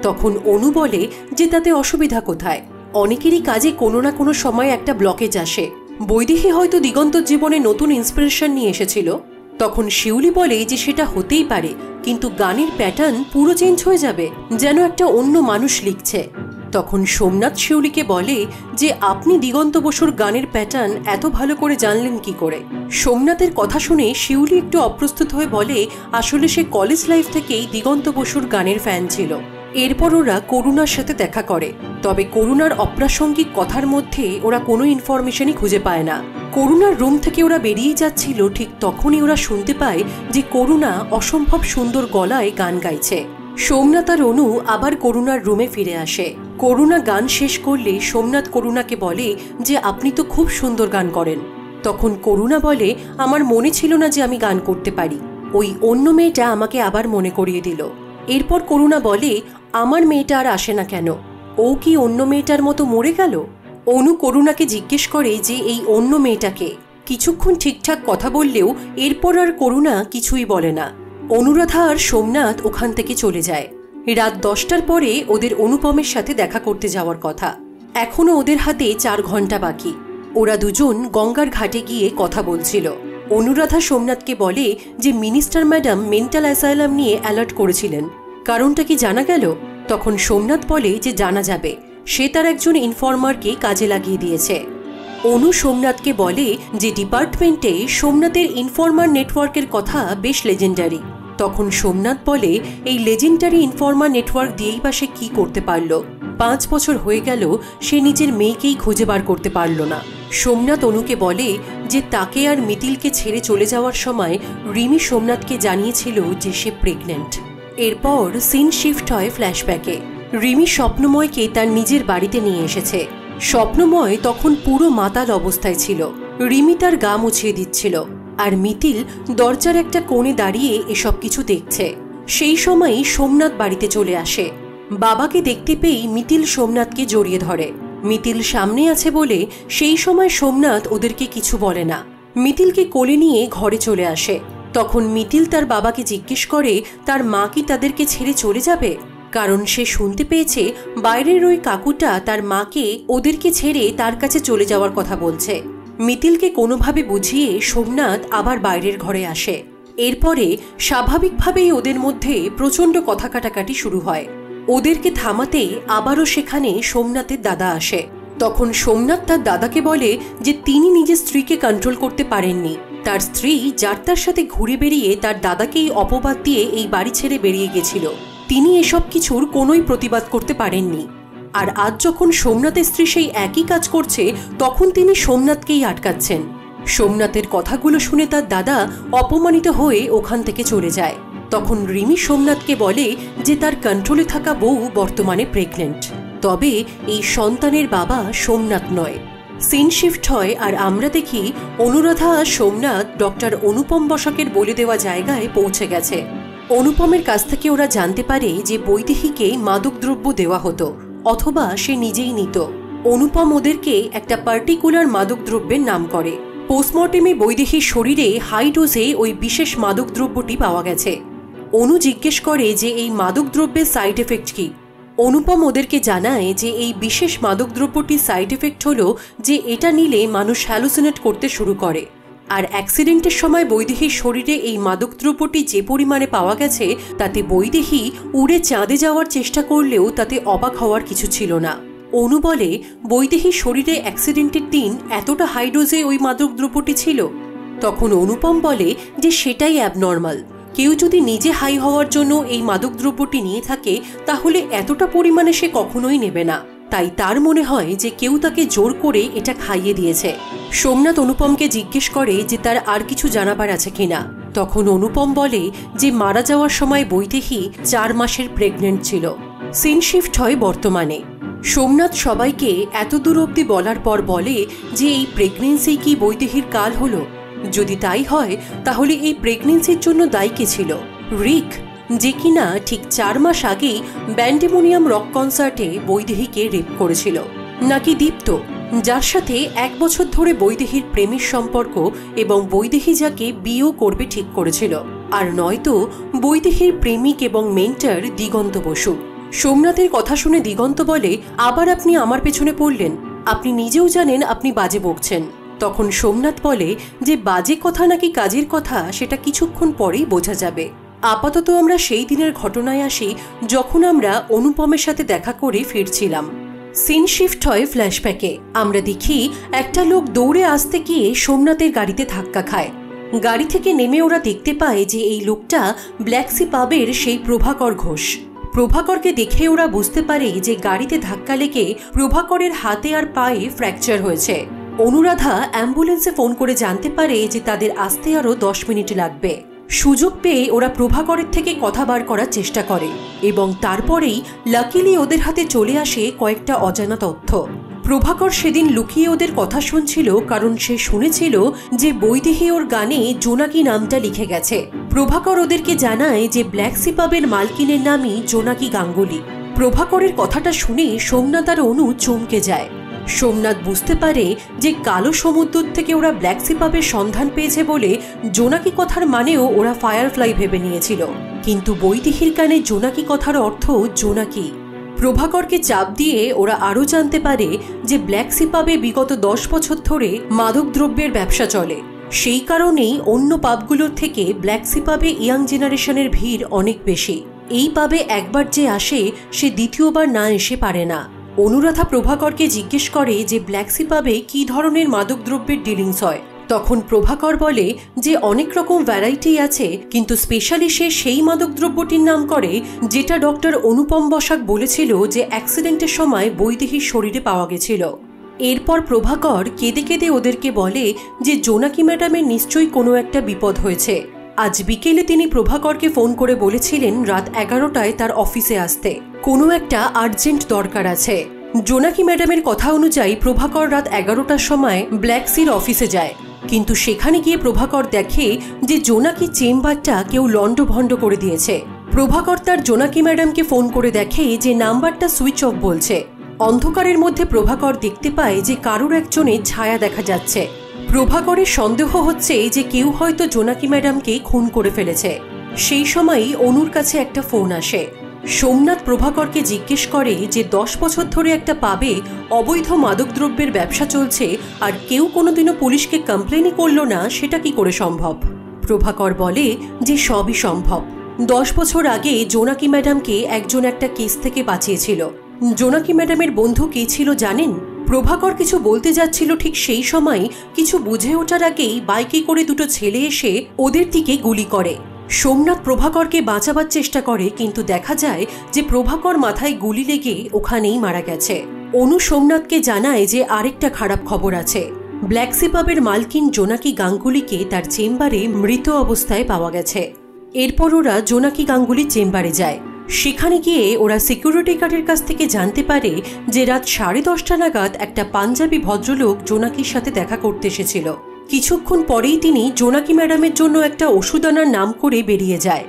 তখন অনু বলে যে তাতে অসুবিধা কোথায়, অনেকেরই কাজে কোনো না কোনো সময় একটা ব্লকেজ আসে, বৈদেহী হয়তো দিগন্তর জীবনে নতুন ইন্সপিরেশন নিয়ে এসেছিল। তখন শিউলি বলে যে সেটা হতেই পারে, কিন্তু গানের প্যাটার্ন পুরো চেঞ্জ হয়ে যাবে, যেন একটা অন্য মানুষ লিখছে। তখন সোমনাথ শিউলিকে বলে যে আপনি দিগন্ত বসুর গানের প্যাটার্ন এত ভালো করে জানলেন কি করে? সোমনাথের কথা শুনে শিউলি একটু অপ্রস্তুত হয়ে বলে আসলে সে কলেজ লাইফ থেকেই দিগন্ত বসুর গানের ফ্যান ছিল। এরপর ওরা করুণার সাথে দেখা করে, তবে করুণার অপ্রাসঙ্গিক কথার মধ্যে ওরা কোনো ইনফরমেশনই খুঁজে পায় না। করুণার রুম থেকে ওরা বেরিয়ে যাচ্ছিল, ঠিক তখনই ওরা শুনতে পায় যে করুণা অসম্ভব সুন্দর গলায় গান গাইছে। সোমনাথ আর অনু আবার করুণার রুমে ফিরে আসে। করুণা গান শেষ করলে সোমনাথ করুণাকে বলে যে আপনি তো খুব সুন্দর গান করেন। তখন করুণা বলে আমার মনে ছিল না যে আমি গান করতে পারি, ওই অন্য মেয়েটা আমাকে আবার মনে করিয়ে দিল। এরপর করুণা বলে আমার মেয়েটা আর আসে না কেন, ও কি অন্য মেয়েটার মতো মরে গেল? অনু করুণাকে জিজ্ঞেস করে যে এই অন্য মেয়েটাকে। কিছুক্ষণ ঠিকঠাক কথা বললেও এরপর আর করুণা কিছুই বলে না। অনুরাধা আর সোমনাথ ওখান থেকে চলে যায়। রাত 10টার পরে ওদের অনুপমের সাথে দেখা করতে যাওয়ার কথা। এখনো ওদের হাতে 4 ঘন্টা বাকি। ওরা দুজন গঙ্গার ঘাটে গিয়ে কথা বলছিল। অনুরাধা সোমনাথকে বলে যে মিনিস্টার ম্যাডাম মেন্টাল অ্যাসাইলাম নিয়ে অ্যালার্ট করেছিলেন, কারণটা কি জানা গেল? তখন সোমনাথ বলে যে জানা যাবে, সে তার একজন ইনফর্মারকে কাজে লাগিয়ে দিয়েছে। অনু সোমনাথকে বলে যে ডিপার্টমেন্টে সোমনাথের ইনফর্মার নেটওয়ার্কের কথা বেশ লেজেন্ডারি। তখন সোমনাথ বলে এই লেজেন্ডারি ইনফর্মার নেটওয়ার্ক দিয়েই বা সে কী করতে পারল? 5 বছর হয়ে গেল সে নিজের মেয়েকেই খুঁজে বার করতে পারল না। সোমনাথ অনুকে বলে যে তাকে আর মিতিলকে ছেড়ে চলে যাওয়ার সময় রিমি সোমনাথকে জানিয়েছিল যে সে প্রেগনেন্ট। এরপর সিন শিফট হয় ফ্ল্যাশব্যাকে। রিমি স্বপ্নময়কে তার নিজের বাড়িতে নিয়ে এসেছে। স্বপ্নময় তখন পুরো মাতাল অবস্থায় ছিল। রিমি তার গা মুছিয়ে দিচ্ছিল। আর মিতিল দরজার একটা কোণে দাঁড়িয়ে এসব কিছু দেখছে। সেই সময়ই সোমনাথ বাড়িতে চলে আসে। বাবাকে দেখতে পেয়েই মিতিল সোমনাথকে জড়িয়ে ধরে। মিতিল সামনে আছে বলে সেই সময় সোমনাথ ওদেরকে কিছু বলে না। মিতিলকে কোলে নিয়ে ঘরে চলে আসে। তখন মিতিল তার বাবাকে জিজ্ঞেস করে তার মা কি তাদেরকে ছেড়ে চলে যাবে, কারণ সে শুনতে পেয়েছে বাইরের ওই কাকুটা তার মাকে ওদেরকে ছেড়ে তার কাছে চলে যাওয়ার কথা বলছে। মিতিলকে কোনোভাবে বুঝিয়ে সোমনাথ আবার বাইরের ঘরে আসে। এরপরে স্বাভাবিকভাবেই ওদের মধ্যে প্রচণ্ড কথা কাটাকাটি শুরু হয়। ওদেরকে থামাতেই আবারও সেখানে সোমনাথের দাদা আসে। তখন সোমনাথ তার দাদাকে বলে যে তিনি নিজের স্ত্রীকে কন্ট্রোল করতে পারেননি। তার স্ত্রী যার তার সাথে ঘুরে বেরিয়ে তার দাদাকেই অপবাদ দিয়ে এই বাড়ি ছেড়ে বেরিয়ে গেছিল। তিনি এসব কিছুর কোনোই প্রতিবাদ করতে পারেননি। আর আজ যখন সোমনাথের স্ত্রী সেই একই কাজ করছে তখন তিনি সোমনাথকেই আটকাচ্ছেন। সোমনাথের কথাগুলো শুনে তার দাদা অপমানিত হয়ে ওখান থেকে চলে যায়। তখন রিমি সোমনাথকে বলে যে তার কন্ট্রোলে থাকা বউ বর্তমানে প্রেগনেন্ট, তবে এই সন্তানের বাবা সোমনাথ নয়। সিন শিফট হয় আর আমরা দেখি অনুরাধা আর সোমনাথ ডক্টর অনুপম বসাকের বলে দেওয়া জায়গায় পৌঁছে গেছে। অনুপমের কাছ থেকে ওরা জানতে পারে যে বৈদেহীকে মাদকদ্রব্য দেওয়া হতো, অথবা সে নিজেই নিত। অনুপম ওদেরকে একটা পার্টিকুলার মাদকদ্রব্যের নাম করে। পোস্টমর্টেমে বৈদেহীর শরীরে হাই ডোজে ওই বিশেষ মাদকদ্রব্যটি পাওয়া গেছে। অনু জিজ্ঞেস করে যে এই মাদকদ্রব্যের সাইড এফেক্ট কি। অনুপম ওদেরকে জানায় যে এই বিশেষ মাদকদ্রব্যটির সাইড এফেক্ট হলো যে এটা নিলে মানুষ হ্যালুসিনেট করতে শুরু করে। আর অ্যাক্সিডেন্টের সময় বৈদেহীর শরীরে এই মাদকদ্রব্যটি যে পরিমাণে পাওয়া গেছে তাতে বৈদেহী উড়ে চাঁদে যাওয়ার চেষ্টা করলেও তাতে অবাক হওয়ার কিছু ছিল না। অনু বলে বৈদেহীর শরীরে অ্যাক্সিডেন্টের দিন এতটা হাই ডোজে ওই মাদকদ্রব্যটি ছিল। তখন অনুপম বলে যে সেটাই অ্যাবনর্মাল। কেউ যদি নিজে হাই হওয়ার জন্য এই মাদকদ্রব্যটি নিয়ে থাকে তাহলে এতটা পরিমাণে সে কখনোই নেবে না। তাই তার মনে হয় যে কেউ তাকে জোর করে এটা খাইয়ে দিয়েছে। সোমনাথ অনুপমকে জিজ্ঞেস করে যে তার আর কিছু জানাবার আছে কিনা। তখন অনুপম বলে যে মারা যাওয়ার সময় বৈদেহী 4 মাসের প্রেগনেন্ট ছিল। সিন শিফট হয় বর্তমানে। সোমনাথ সবাইকে এত দূর অবধি বলার পর বলে যে এই প্রেগনেন্সি কি বৈদেহীর কাল হলো? যদি তাই হয় তাহলে এই প্রেগনেন্সির জন্য দায়ী কে ছিল? রিক, যে কিনা ঠিক 4 মাস আগেই ব্যান্ডেমোনিয়াম রক কনসার্টে বৈদেহীকে রেপ করেছিল। নাকি দীপ্ত, যার সাথে 1 বছর ধরে বৈদেহীর প্রেমের সম্পর্ক এবং বৈদেহী যাকে বিয়েও করবে ঠিক করেছিল। আর নয়তো বৈদেহীর প্রেমিক এবং মেন্টর দিগন্ত বসু। সোমনাথের কথা শুনে দিগন্ত বলে, আবার আপনি আমার পেছনে পড়লেন? আপনি নিজেও জানেন আপনি বাজে বকছেন। তখন সোমনাথ বলে যে বাজে কথা নাকি কাজের কথা সেটা কিছুক্ষণ পরেই বোঝা যাবে। আপাতত আমরা সেই দিনের ঘটনায় আসি যখন আমরা অনুপমের সাথে দেখা করে ফিরছিলাম। সিন শিফট হয় ফ্ল্যাশব্যাকে। আমরা দেখি একটা লোক দৌড়ে আসতে গিয়ে সোমনাথের গাড়িতে ধাক্কা খায়। গাড়ি থেকে নেমে ওরা দেখতে পায় যে এই লোকটা ব্ল্যাকসি পাবের সেই প্রভাকর ঘোষ। প্রভাকরকে দেখে ওরা বুঝতে পারে যে গাড়িতে ধাক্কা লেগে প্রভাকরের হাতে আর পায়ে ফ্র্যাকচার হয়েছে। অনুরাধা অ্যাম্বুলেন্সে ফোন করে জানতে পারে যে তাদের আসতে আরও 10 মিনিট লাগবে। সুযোগ পেয়ে ওরা প্রভাকরের থেকে কথা বার করার চেষ্টা করে এবং তারপরেই লাকিলি ওদের হাতে চলে আসে কয়েকটা অজানা তথ্য। প্রভাকর সেদিন লুকিয়ে ওদের কথা শুনছিল কারণ সে শুনেছিল যে বৈদেহী ওর গানে জোনাকি নামটা লিখে গেছে। প্রভাকর ওদেরকে জানায় যে ব্ল্যাকসি পাবের মালকিনের নামই জোনাকি গাঙ্গুলি। প্রভাকরের কথাটা শুনে সোমনাথ আর অনু চমকে যায়। সোমনাথ বুঝতে পারে যে কালো সমুদ্র থেকে ওরা ব্ল্যাকসি পাবের সন্ধান পেয়েছে বলে জোনাকি কথার মানেও ওরা ফায়ারফ্লাই ভেবে নিয়েছিল, কিন্তু বৈদেহীর কানে জোনাকি কথার অর্থ জোনাকি। প্রভাকরকে চাপ দিয়ে ওরা আরও জানতে পারে যে ব্ল্যাকসি পাবে বিগত 10 বছর ধরে মাদকদ্রব্যের ব্যবসা চলে। সেই কারণেই অন্য পাবগুলোর থেকে ব্ল্যাকসি পাবে ইয়াং জেনারেশনের ভিড় অনেক বেশি। এই পাবে একবার যে আসে সে দ্বিতীয়বার না এসে পারে না। অনুরাধা প্রভাকরকে জিজ্ঞেস করে যে ব্ল্যাকসি পাবে কি ধরনের মাদকদ্রব্যের ডিলিংস হয়। তখন প্রভাকর বলে যে অনেক রকম ভ্যারাইটি আছে, কিন্তু স্পেশালি সে সেই মাদকদ্রব্যটির নাম করে যেটা ডক্টর অনুপম বসাক বলেছিল যে অ্যাক্সিডেন্টের সময় বৈদেহীর শরীরে পাওয়া গেছিল। এরপর প্রভাকর কেঁদে কেঁদে ওদেরকে বলে যে জোনাকি ম্যাডামের নিশ্চয়ই কোনো একটা বিপদ হয়েছে। আজ বিকেলে তিনি প্রভাকরকে ফোন করে বলেছিলেন রাত 11টায় তার অফিসে আসতে, কোনো একটা আর্জেন্ট দরকার আছে। জোনাকি ম্যাডামের কথা অনুযায়ী প্রভাকর রাত 11টার সময় ব্ল্যাকসির অফিসে যায়। কিন্তু সেখানে গিয়ে প্রভাকর দেখে যে জোনাকি চেম্বারটা কেউ লন্ডভন্ড করে দিয়েছে। প্রভাকর তার জোনাকি ম্যাডামকে ফোন করে দেখে যে নাম্বারটা সুইচ অফ বলছে। অন্ধকারের মধ্যে প্রভাকর দেখতে পায় যে কারোর একজনের ছায়া দেখা যাচ্ছে। প্রভাকরের সন্দেহ হচ্ছে যে কেউ হয়তো জোনাকি ম্যাডামকে খুন করে ফেলেছে। সেই সময়ই অনুর কাছে একটা ফোন আসে। সোমনাথ প্রভাকরকে জিজ্ঞেস করে যে 10 বছর ধরে একটা পাবে অবৈধ মাদকদ্রব্যের ব্যবসা চলছে আর কেউ কোনোদিনও পুলিশকে কমপ্লেনই করলো না, সেটা কি করে সম্ভব? প্রভাকর বলে যে সবই সম্ভব। 10 বছর আগে জোনাকি ম্যাডামকে একজন একটা কেস থেকে বাঁচিয়েছিল। জোনাকি ম্যাডামের বন্ধু কে ছিল জানেন? প্রভাকর কিছু বলতে যাচ্ছিল, ঠিক সেই সময় কিছু বুঝে ওঠার আগেই বাইকে করে দুটো ছেলে এসে ওদের দিকে গুলি করে। সোমনাথ প্রভাকরকে বাঁচাবার চেষ্টা করে, কিন্তু দেখা যায় যে প্রভাকর মাথায় গুলি লেগে ওখানেই মারা গেছে। অনু সোমনাথকে জানায় যে আরেকটা খারাপ খবর আছে। ব্ল্যাকসি পাবের মালকিন জোনাকি গাঙ্গুলিকে তার চেম্বারে মৃত অবস্থায় পাওয়া গেছে। এরপর ওরা জোনাকি গাঙ্গুলির চেম্বারে যায়। সেখানে গিয়ে ওরা সিকিউরিটি গার্ডের কাছ থেকে জানতে পারে যে রাত 10:30 নাগাদ একটা পাঞ্জাবি ভদ্রলোক জোনাকির সাথে দেখা করতে এসেছিল। কিছুক্ষণ পরেই তিনি জোনাকি ম্যাডামের জন্য একটা ওষুধ আনার নাম করে বেরিয়ে যায়।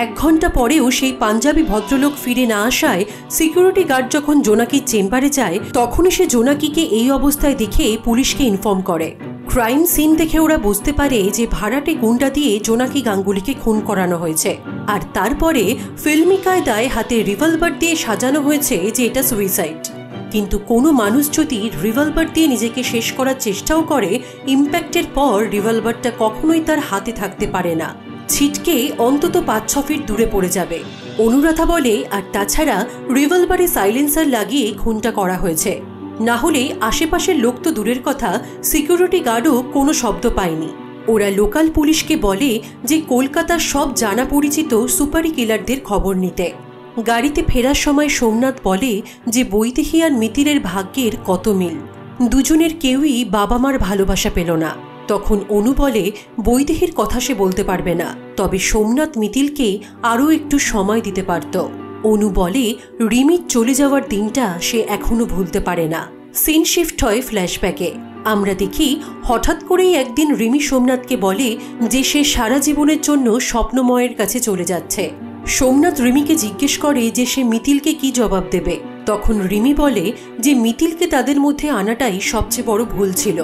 1 ঘন্টা পরেও সেই পাঞ্জাবি ভদ্রলোক ফিরে না আসায় সিকিউরিটি গার্ড যখন জোনাকির চেম্বারে যায় তখনই সে জোনাকিকে এই অবস্থায় দেখে পুলিশকে ইনফর্ম করে। ক্রাইম সিন দেখে ওরা বুঝতে পারে যে ভাড়াটে গুন্ডা দিয়ে জোনাকি গাঙ্গুলিকে খুন করানো হয়েছে। আর তারপরে ফিল্মি কায়দায় হাতে রিভলভার দিয়ে সাজানো হয়েছে যে এটা সুইসাইড। কিন্তু কোনো মানুষ যদি রিভলভার দিয়ে নিজেকে শেষ করার চেষ্টাও করে, ইম্প্যাক্টের পর রিভলভারটা কখনোই তার হাতে থাকতে পারে না, ছিটকে অন্তত 5-6 ফিট দূরে পড়ে যাবে। অনুরাধা বলে, আর তাছাড়া রিভলভারে সাইলেন্সার লাগিয়ে খুনটা করা হয়েছে, না হলে আশেপাশের লোক তো দূরের কথা, সিকিউরিটি গার্ডও কোনো শব্দ পায়নি। ওরা লোকাল পুলিশকে বলে যে কলকাতার সব জানা পরিচিত সুপারি কিলারদের খবর নিতে। গাড়িতে ফেরার সময় সোমনাথ বলে যে বৈদেহী আর মিতিলের ভাগ্যের কত মিল, দুজনের কেউই বাবা মার ভালোবাসা পেল না। তখন অনু বলে বৈদেহীর কথা সে বলতে পারবে না, তবে সোমনাথ মিতিলকে আরও একটু সময় দিতে পারত। অনু বলে রিমির চলে যাওয়ার দিনটা সে এখনো ভুলতে পারে না। সিন শিফট হয় ফ্ল্যাশব্যাকে। আমরা দেখি হঠাৎ করেই একদিন রিমি সোমনাথকে বলে যে সে সারা জীবনের জন্য স্বপ্নময়ের কাছে চলে যাচ্ছে। সোমনাথ রিমিকে জিজ্ঞেস করে যে সে মিতিলকে কি জবাব দেবে। তখন রিমি বলে যে মিতিলকে তাদের মধ্যে আনাটাই সবচেয়ে বড় ভুল ছিল।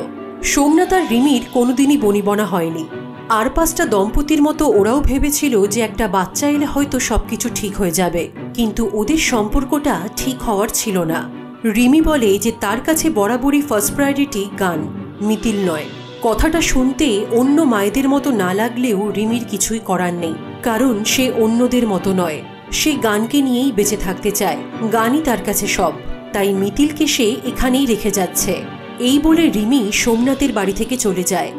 সোমনাথ আর রিমির কোনোদিনই বনিবনা হয়নি। আর 5টা দম্পতির মতো ওরাও ভেবেছিল যে একটা বাচ্চা এলে হয়তো সবকিছু ঠিক হয়ে যাবে, কিন্তু ওদের সম্পর্কটা ঠিক হওয়ার ছিল না। রিমি বলে যে তার কাছে বরাবরই ফার্স্ট প্রায়োরিটি গান, মিতিল নয়। কথাটা শুনতে অন্য মায়েদের মতো না লাগলেও রিমির কিছুই করার নেই, কারণ সে অন্যদের মতো নয়। সে গানকে নিয়েই বেঁচে থাকতে চায়, গানই তার কাছে সব। তাই মিতিলকে সে এখানেই রেখে যাচ্ছে। এই বলে রিমি সোমনাথের বাড়ি থেকে চলে যায়।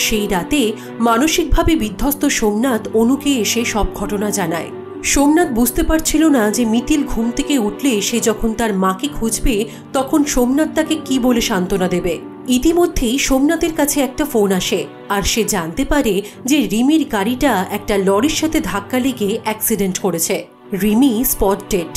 সেই রাতে মানসিকভাবে বিধ্বস্ত সোমনাথ অনুকে এসে সব ঘটনা জানায়। সোমনাথ বুঝতে পারছিল না যে মিতিল ঘুম থেকে উঠলে সে যখন তার মাকে খুঁজবে তখন সোমনাথ তাকে কি বলে সান্ত্বনা দেবে। ইতিমধ্যেই সোমনাথের কাছে একটা ফোন আসে আর সে জানতে পারে যে রিমির গাড়িটা একটা লরির সাথে ধাক্কা লেগে অ্যাক্সিডেন্ট করেছে। Rimi spot dead.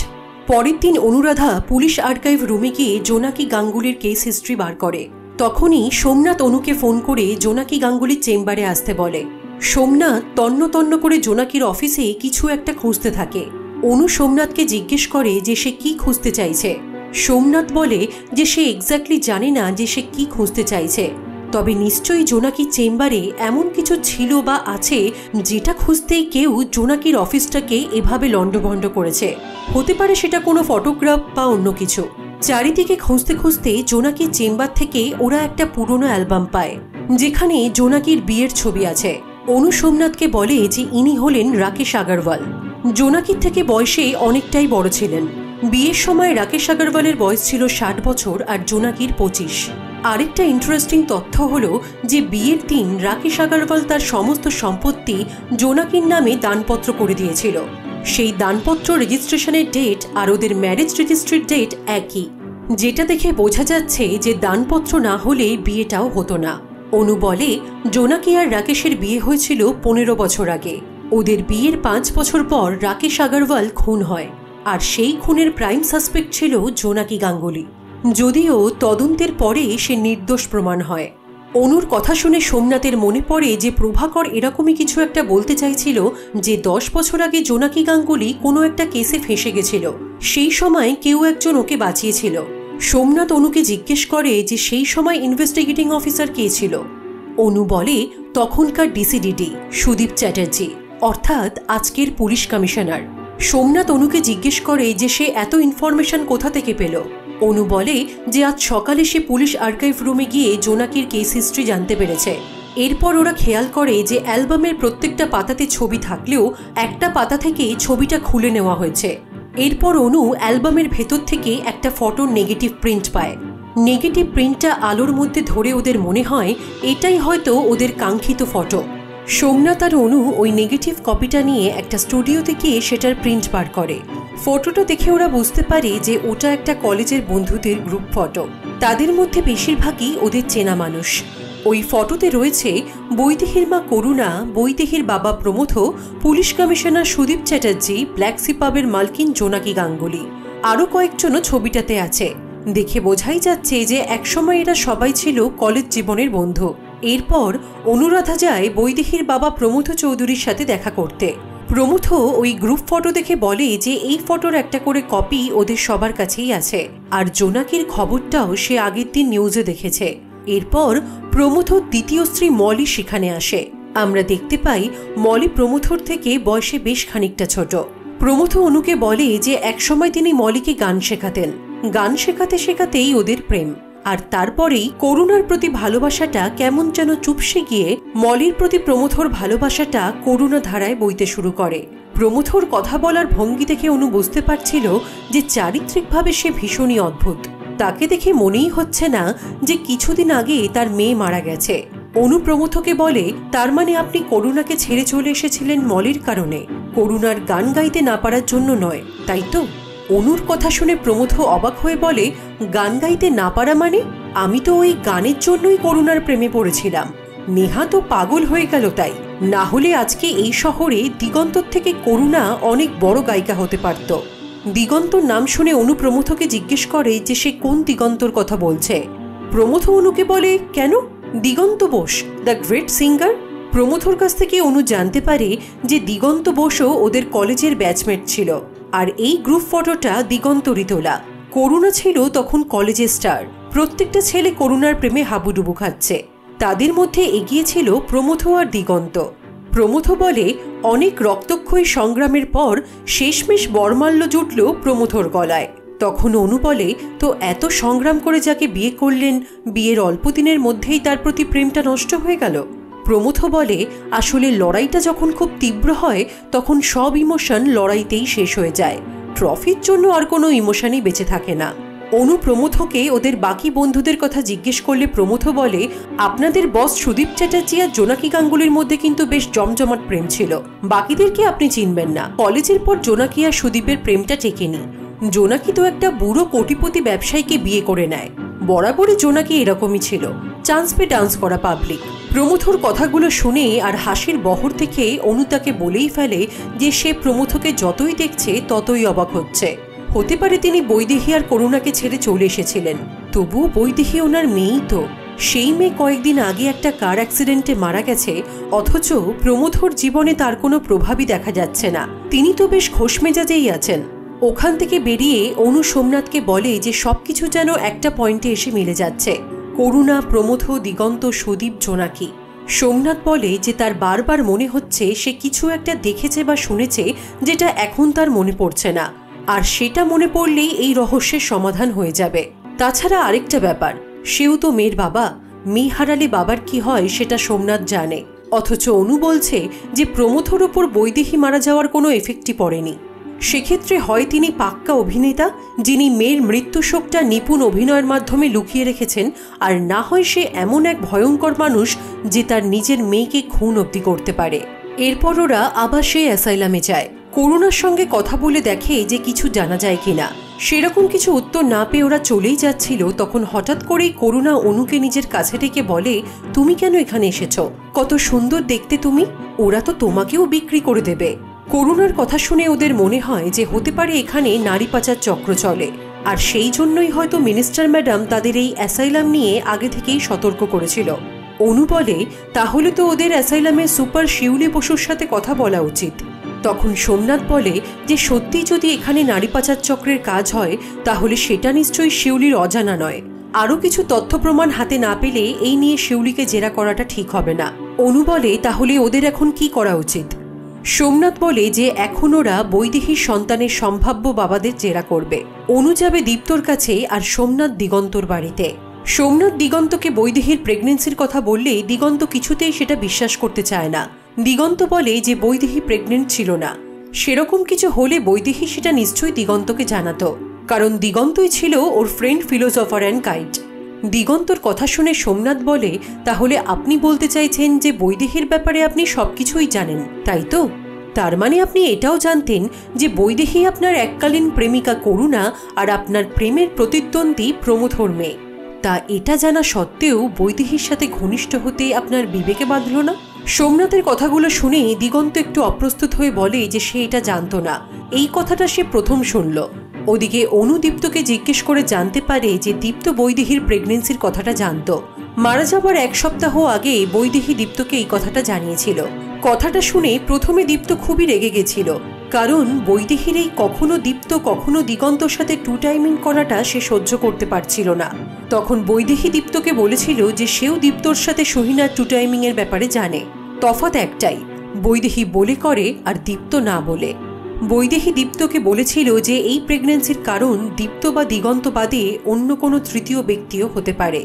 পরের দিন অনুরাধা পুলিশ আর্কাইভ রুমে গিয়ে জোনাকি গাঙ্গুলির কেস হিস্ট্রি বার করে। তখনই সোমনাথ অনুকে ফোন করে জোনাকি গাঙ্গুলির চেম্বারে আসতে বলে। সোমনাথ তন্ন তন্ন করে জোনাকির অফিসে কিছু একটা খুঁজতে থাকে। অনু সোমনাথকে জিজ্ঞেস করে যে সে কি খুঁজতে চাইছে। সোমনাথ বলে যে সে এক্স্যাক্টলি জানে না যে সে কি খুঁজতে চাইছে, তবে নিশ্চয়ই জোনাকির চেম্বারে এমন কিছু ছিল বা আছে যেটা খুঁজতে কেউ জোনাকির অফিসটাকে এভাবে লন্ডভন্ড করেছে। হতে পারে সেটা কোনো ফটোগ্রাফ বা অন্য কিছু। চারিদিকে খুঁজতে খুঁজতে জোনাকির চেম্বার থেকে ওরা একটা পুরনো অ্যালবাম পায় যেখানে জোনাকির বিয়ের ছবি আছে। অনু সোমনাথকে বলে যে ইনি হলেন রাকেশ আগরওয়াল। জোনাকির থেকে বয়সে অনেকটাই বড় ছিলেন। বিয়ের সময় রাকেশ আগরওয়ালের বয়স ছিল 60 বছর আর জোনাকির 25। আরেকটা ইন্টারেস্টিং তথ্য হলো যে বিয়ের দিন রাকেশ আগরওয়াল তার সমস্ত সম্পত্তি জোনাকির নামে দানপত্র করে দিয়েছিল। সেই দানপত্র রেজিস্ট্রেশনের ডেট আর ওদের ম্যারেজ রেজিস্ট্রির ডেট একই, যেটা দেখে বোঝা যাচ্ছে যে দানপত্র না হলে বিয়েটাও হতো না। অনু বলে জোনাকি আর রাকেশের বিয়ে হয়েছিল 15 বছর আগে। ওদের বিয়ের 5 বছর পর রাকেশ আগরওয়াল খুন হয়, আর সেই খুনের প্রাইম সাসপেক্ট ছিল জোনাকি গাঙ্গুলি। যদিও তদন্তের পরে সে নির্দোষ প্রমাণ হয়। অনুর কথা শুনে সোমনাথের মনে পড়ে যে প্রভাকর এরকমই কিছু একটা বলতে চাইছিল, যে 10 বছর আগে জোনাকি গাঙ্গুলি কোনো একটা কেসে ফেঁসে গেছিল, সেই সময় কেউ একজন ওকে বাঁচিয়েছিল। সোমনাথ অনুকে জিজ্ঞেস করে যে সেই সময় ইনভেস্টিগেটিং অফিসার কে ছিল। অনু বলে তখনকার ডিসিডিটি সুদীপ চ্যাটার্জি, অর্থাৎ আজকের পুলিশ কমিশনার। সোমনাথ অনুকে জিজ্ঞেস করে যে সে এত ইনফরমেশন কোথা থেকে পেল। অনু বলে যে আজ সকালে সে পুলিশ আর্কাইভ রুমে গিয়ে জোনাকির কেস হিস্ট্রি জানতে পেরেছে। এরপর ওরা খেয়াল করে যে অ্যালবামের প্রত্যেকটা পাতাতে ছবি থাকলেও একটা পাতা থেকে ছবিটা খুলে নেওয়া হয়েছে। এরপর অনু অ্যালবামের ভেতর থেকে একটা ফটোর নেগেটিভ প্রিন্ট পায়। নেগেটিভ প্রিন্টটা আলোর মধ্যে ধরে ওদের মনে হয় এটাই হয়তো ওদের কাঙ্ক্ষিত ফটো। সোমনাথ আর অনু ওই নেগেটিভ কপিটা নিয়ে একটা স্টুডিওতে গিয়ে সেটার প্রিন্ট বার করে। ফটোটা দেখে ওরা বুঝতে পারে যে ওটা একটা কলেজের বন্ধুদের গ্রুপ ফটো। তাদের মধ্যে বেশিরভাগই ওদের চেনা মানুষ। ওই ফটোতে রয়েছে বৈদেহীর মা করুণা, বৈদেহীর বাবা Pramatha, police commissioner Sudip Chatterjee, black sea পাবের মালকিন জোনাকি গাঙ্গুলি। আরও কয়েকজনও ছবিটাতে আছে। দেখে বোঝাই যাচ্ছে যে একসময় এরা সবাই ছিল কলেজ জীবনের বন্ধু। এরপর অনুরাধা যায় বৈদেহীর বাবা প্রমথ চৌধুরীর সাথে দেখা করতে। প্রমথ ওই গ্রুপ ফটো দেখে বলে যে এই ফটোর একটা করে কপি ওদের সবার কাছেই আছে, আর জোনাকির খবরটাও সে আগের দিন নিউজে দেখেছে। এরপর প্রমথ দ্বিতীয় স্ত্রী মলি সেখানে আসে। আমরা দেখতে পাই মলি প্রমথর থেকে বয়সে বেশ খানিকটা ছোট। প্রমথ অনুকে বলে যে একসময় তিনি মলিকে গান শেখাতেন। গান শেখাতে শেখাতেই ওদের প্রেম, আর তারপরেই করুণার প্রতি ভালোবাসাটা কেমন যেন চুপসে গিয়ে মলির প্রতি প্রমথর ভালোবাসাটা করুণা ধারায় বইতে শুরু করে। প্রমথর কথা বলার ভঙ্গি দেখে অনু বুঝতে পারছিল যে চারিত্রিকভাবে সে ভীষণই অদ্ভুত। তাকে দেখে মনেই হচ্ছে না যে কিছুদিন আগে তার মেয়ে মারা গেছে। অনু প্রমথকে বলে, তার মানে আপনি করুণাকে ছেড়ে চলে এসেছিলেন মলির কারণে, করুণার গান গাইতে না পারার জন্য নয়, তাই তো? অনুর কথা শুনে প্রমথ অবাক হয়ে বলে, গান গাইতে না পারা মানে? আমি তো ওই গানের জন্যই করুণার প্রেমে পড়েছিলাম। নেহা তো পাগল হয়ে গেল তাই, না হলে আজকে এই শহরে দিগন্তর থেকে করুণা অনেক বড় গায়িকা হতে পারত। দিগন্তর নাম শুনে অনু প্রমথকে জিজ্ঞেস করে যে সে কোন দিগন্তর কথা বলছে। প্রমথ অনুকে বলে, কেন? দিগন্ত বোস, দ্য গ্রেট সিঙ্গার। প্রমথর কাছ থেকে অনু জানতে পারে যে দিগন্ত বোসও ওদের কলেজের ব্যাচমেট ছিল, আর এই গ্রুপ ফটোটা দিগন্তরই তোলা। করুণা ছিল তখন কলেজের স্টার। প্রত্যেকটা ছেলে করুণার প্রেমে হাবুডুবু খাচ্ছে। তাদের মধ্যে এগিয়ে ছিল প্রমথ আর দিগন্ত। প্রমথ বলে, অনেক রক্তক্ষয়ী সংগ্রামের পর শেষমেশ বরমাল্য জুটল প্রমথর গলায়। তখন অনু বলে, তো এত সংগ্রাম করে যাকে বিয়ে করলেন, বিয়ের অল্প দিনের মধ্যেই তার প্রতি প্রেমটা নষ্ট হয়ে গেল? প্রমথ বলে, আসলে লড়াইটা যখন খুব তীব্র হয় তখন সব ইমোশন লড়াইতেই শেষ হয়ে যায়। ট্রফির জন্য আর কোনো ইমোশনই বেঁচে থাকে না। অনু প্রমথকে ওদের বাকি বন্ধুদের কথা জিজ্ঞেস করলে প্রমথ বলে, আপনাদের বস সুদীপ চ্যাটার্জি আর জোনাকি গাঙ্গুলির মধ্যে কিন্তু বেশ জমজমাট প্রেম ছিল। বাকিদেরকে আপনি চিনবেন না। কলেজের পর জোনাকি আর সুদীপের প্রেমটা টেকেনি। জোনাকি তো একটা বুড়ো কোটিপতি ব্যবসায়ীকে বিয়ে করে নেয়। বরাবরই জোনাকি এরকমই ছিল, চান্স পেয়ে ডান্স করা পাবলিক। প্রমথর কথাগুলো শুনে আর হাসির বহর থেকে অনু তাকে বলেই ফেলে যে সে প্রমথকে যতই দেখছে ততই অবাক হচ্ছে। হতে পারে তিনি বৈদেহী আর করুণাকে ছেড়ে চলে এসেছিলেন, তবুও বৈদেহী ওনার মেয়েই তো। সেই মেয়ে কয়েকদিন আগে একটা কার অ্যাক্সিডেন্টে মারা গেছে, অথচ প্রমথর জীবনে তার কোনো প্রভাবই দেখা যাচ্ছে না। তিনি তো বেশ খোশ মেজাজেই আছেন। ওখান থেকে বেরিয়ে অনু সোমনাথকে বলে যে সবকিছু যেন একটা পয়েন্টে এসে মিলে যাচ্ছে, করুণা, প্রমথ, দিগন্ত, সুদীপ, জোনাকি। সোমনাথ বলে যে তার বারবার মনে হচ্ছে সে কিছু একটা দেখেছে বা শুনেছে যেটা এখন তার মনে পড়ছে না, আর সেটা মনে পড়লেই এই রহস্যের সমাধান হয়ে যাবে। তাছাড়া আরেকটা ব্যাপার, সেও তো মেয়ের বাবা। মেয়ে হারালে বাবার কি হয় সেটা সোমনাথ জানে, অথচ অনু বলছে যে প্রমথর ওপর বৈদেহী মারা যাওয়ার কোনো এফেক্টই পড়েনি। সেক্ষেত্রে হয় তিনি পাক্কা অভিনেতা যিনি মেয়ের মৃত্যু শোকটা নিপুণ অভিনয়ের মাধ্যমে লুকিয়ে রেখেছেন, আর না হয় সে এমন এক ভয়ঙ্কর মানুষ যে তার নিজের মেয়েকে খুন অবধি করতে পারে। এরপর ওরা আবার সেই অ্যাসাইলামে যায়। করুণার সঙ্গে কথা বলে দেখে যে কিছু জানা যায় কিনা। সেরকম কিছু উত্তর না পেয়ে ওরা চলেই যাচ্ছিল, তখন হঠাৎ করেই করুণা অনুকে নিজের কাছে ডেকে বলে, তুমি কেন এখানে এসেছো? কত সুন্দর দেখতে তুমি, ওরা তো তোমাকেও বিক্রি করে দেবে। করুণার কথা শুনে ওদের মনে হয় যে হতে পারে এখানে নারী পাচার চক্র চলে, আর সেই জন্যই হয়তো মিনিস্টার ম্যাডাম তাদের এই অ্যাসাইলাম নিয়ে আগে থেকেই সতর্ক করেছিল। অনু বলে, তাহলে তো ওদের অ্যাসাইলামে সুপার শিউলি বসুর সাথে কথা বলা উচিত। তখন সোমনাথ বলে যে সত্যিই যদি এখানে নারী পাচার চক্রের কাজ হয় তাহলে সেটা নিশ্চয়ই শিউলির অজানা নয়। আরও কিছু তথ্য প্রমাণ হাতে না পেলে এই নিয়ে শিউলিকে জেরা করাটা ঠিক হবে না। অনু বলে, তাহলে ওদের এখন কি করা উচিত? সোমনাথ বলে যে এখন ওরা বৈদেহীর সন্তানের সম্ভাব্য বাবাদের জেরা করবে। অনু যাবে দীপ্তর কাছে আর সোমনাথ দিগন্তর বাড়িতে। সোমনাথ দিগন্তকে বৈদেহীর প্রেগনেন্সির কথা বললে দিগন্ত কিছুতেই সেটা বিশ্বাস করতে চায় না। দিগন্ত বলে যে বৈদেহী প্রেগনেন্ট ছিল না, সেরকম কিছু হলে বৈদেহী সেটা নিশ্চয়ই দিগন্তকে জানাতো, কারণ দিগন্তই ছিল ওর ফ্রেন্ড ফিলোসফার অ্যান্ড গাইড। দিগন্তর কথা শুনে সোমনাথ বলে, তাহলে আপনি বলতে চাইছেন যে বৈদেহীর ব্যাপারে আপনি সবকিছুই জানেন, তাই তো? তার মানে আপনি এটাও জানতেন যে বৈদেহী আপনার এককালীন প্রেমিকা করুণা আর আপনার প্রেমের প্রতিদ্বন্দ্বী প্রমথর মেয়ে। তা এটা জানা সত্ত্বেও বৈদেহীর সাথে ঘনিষ্ঠ হতে আপনার বিবেকে বাঁধল না? সোমনাথের কথাগুলো শুনে দিগন্ত একটু অপ্রস্তুত হয়ে বলে যে সে এটা জানতো না, এই কথাটা সে প্রথম শুনল। ওদিকে অনু দীপ্তকে জিজ্ঞেস করে জানতে পারে যে দীপ্ত বৈদেহীর প্রেগনেন্সির কথাটা জানত। মারা যাবার 1 সপ্তাহ আগে বৈদেহী দীপ্তকে এই কথাটা জানিয়েছিল। কথাটা শুনে প্রথমে দীপ্ত খুবই রেগে গেছিল, কারণ বৈদেহীর এই কখনো দীপ্ত কখনো দিগন্তর সাথে টু টাইমিং করাটা সে সহ্য করতে পারছিল না। তখন বৈদেহী দীপ্তকে বলেছিল যে সেও দীপ্তর সাথে সোহিনার টু টাইমিং এর ব্যাপারে জানে, তফাৎ একটাই, বৈদেহী বলে করে আর দীপ্ত না বলে। বৈদেহী দীপ্তকে বলেছিল যে এই প্রেগন্যান্সির কারণ দীপ্ত বা দিগন্ত বাদে অন্য কোনো তৃতীয় ব্যক্তিও হতে পারে।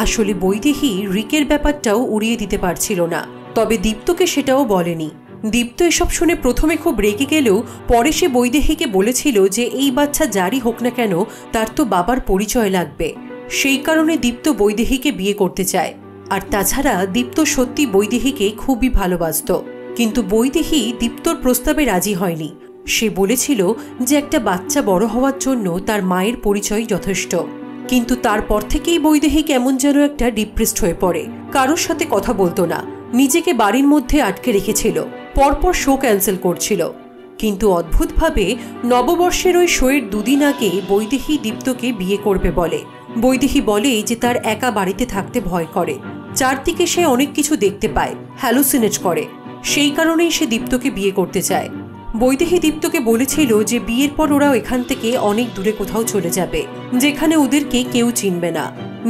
আসলে বৈদেহী রিকের ব্যাপারটাও উড়িয়ে দিতে পারছিল না, তবে দীপ্তকে সেটাও বলেনি। দীপ্ত এসব শুনে প্রথমে খুব রেগে গেলেও পরে সে বৈদেহীকে বলেছিল যে এই বাচ্চা যারই হোক না কেন তার তো বাবার পরিচয় লাগবে, সেই কারণে দীপ্ত বৈদেহীকে বিয়ে করতে চায়। আর তাছাড়া দীপ্ত সত্যি বৈদেহীকে খুবই ভালোবাসত, কিন্তু বৈদেহী দীপ্তর প্রস্তাবে রাজি হয়নি। সে বলেছিল যে একটা বাচ্চা বড় হওয়ার জন্য তার মায়ের পরিচয় যথেষ্ট। কিন্তু তারপর থেকেই বৈদেহী কেমন যেন একটা ডিপ্রেসড হয়ে পড়ে, কারোর সাথে কথা বলতো না, নিজেকে বাড়ির মধ্যে আটকে রেখেছিল, পরপর শো ক্যান্সেল করছিল। কিন্তু অদ্ভুতভাবে নববর্ষের ওই শোয়ের 2 দিন আগে বৈদেহী দীপ্তকে বিয়ে করবে বলে। বৈদেহী বলে যে তার একা বাড়িতে থাকতে ভয় করে, চারদিকে সে অনেক কিছু দেখতে পায়, হ্যালুসিনেট করে, সেই কারণেই সে দীপ্তকে বিয়ে করতে চায়। বৈদেহী দীপ্তকে বলেছিল যে বিয়ের পর ওরাও এখান থেকে অনেক দূরে কোথাও চলে যাবে, যেখানে ওদেরকে কেউ চিনবে না।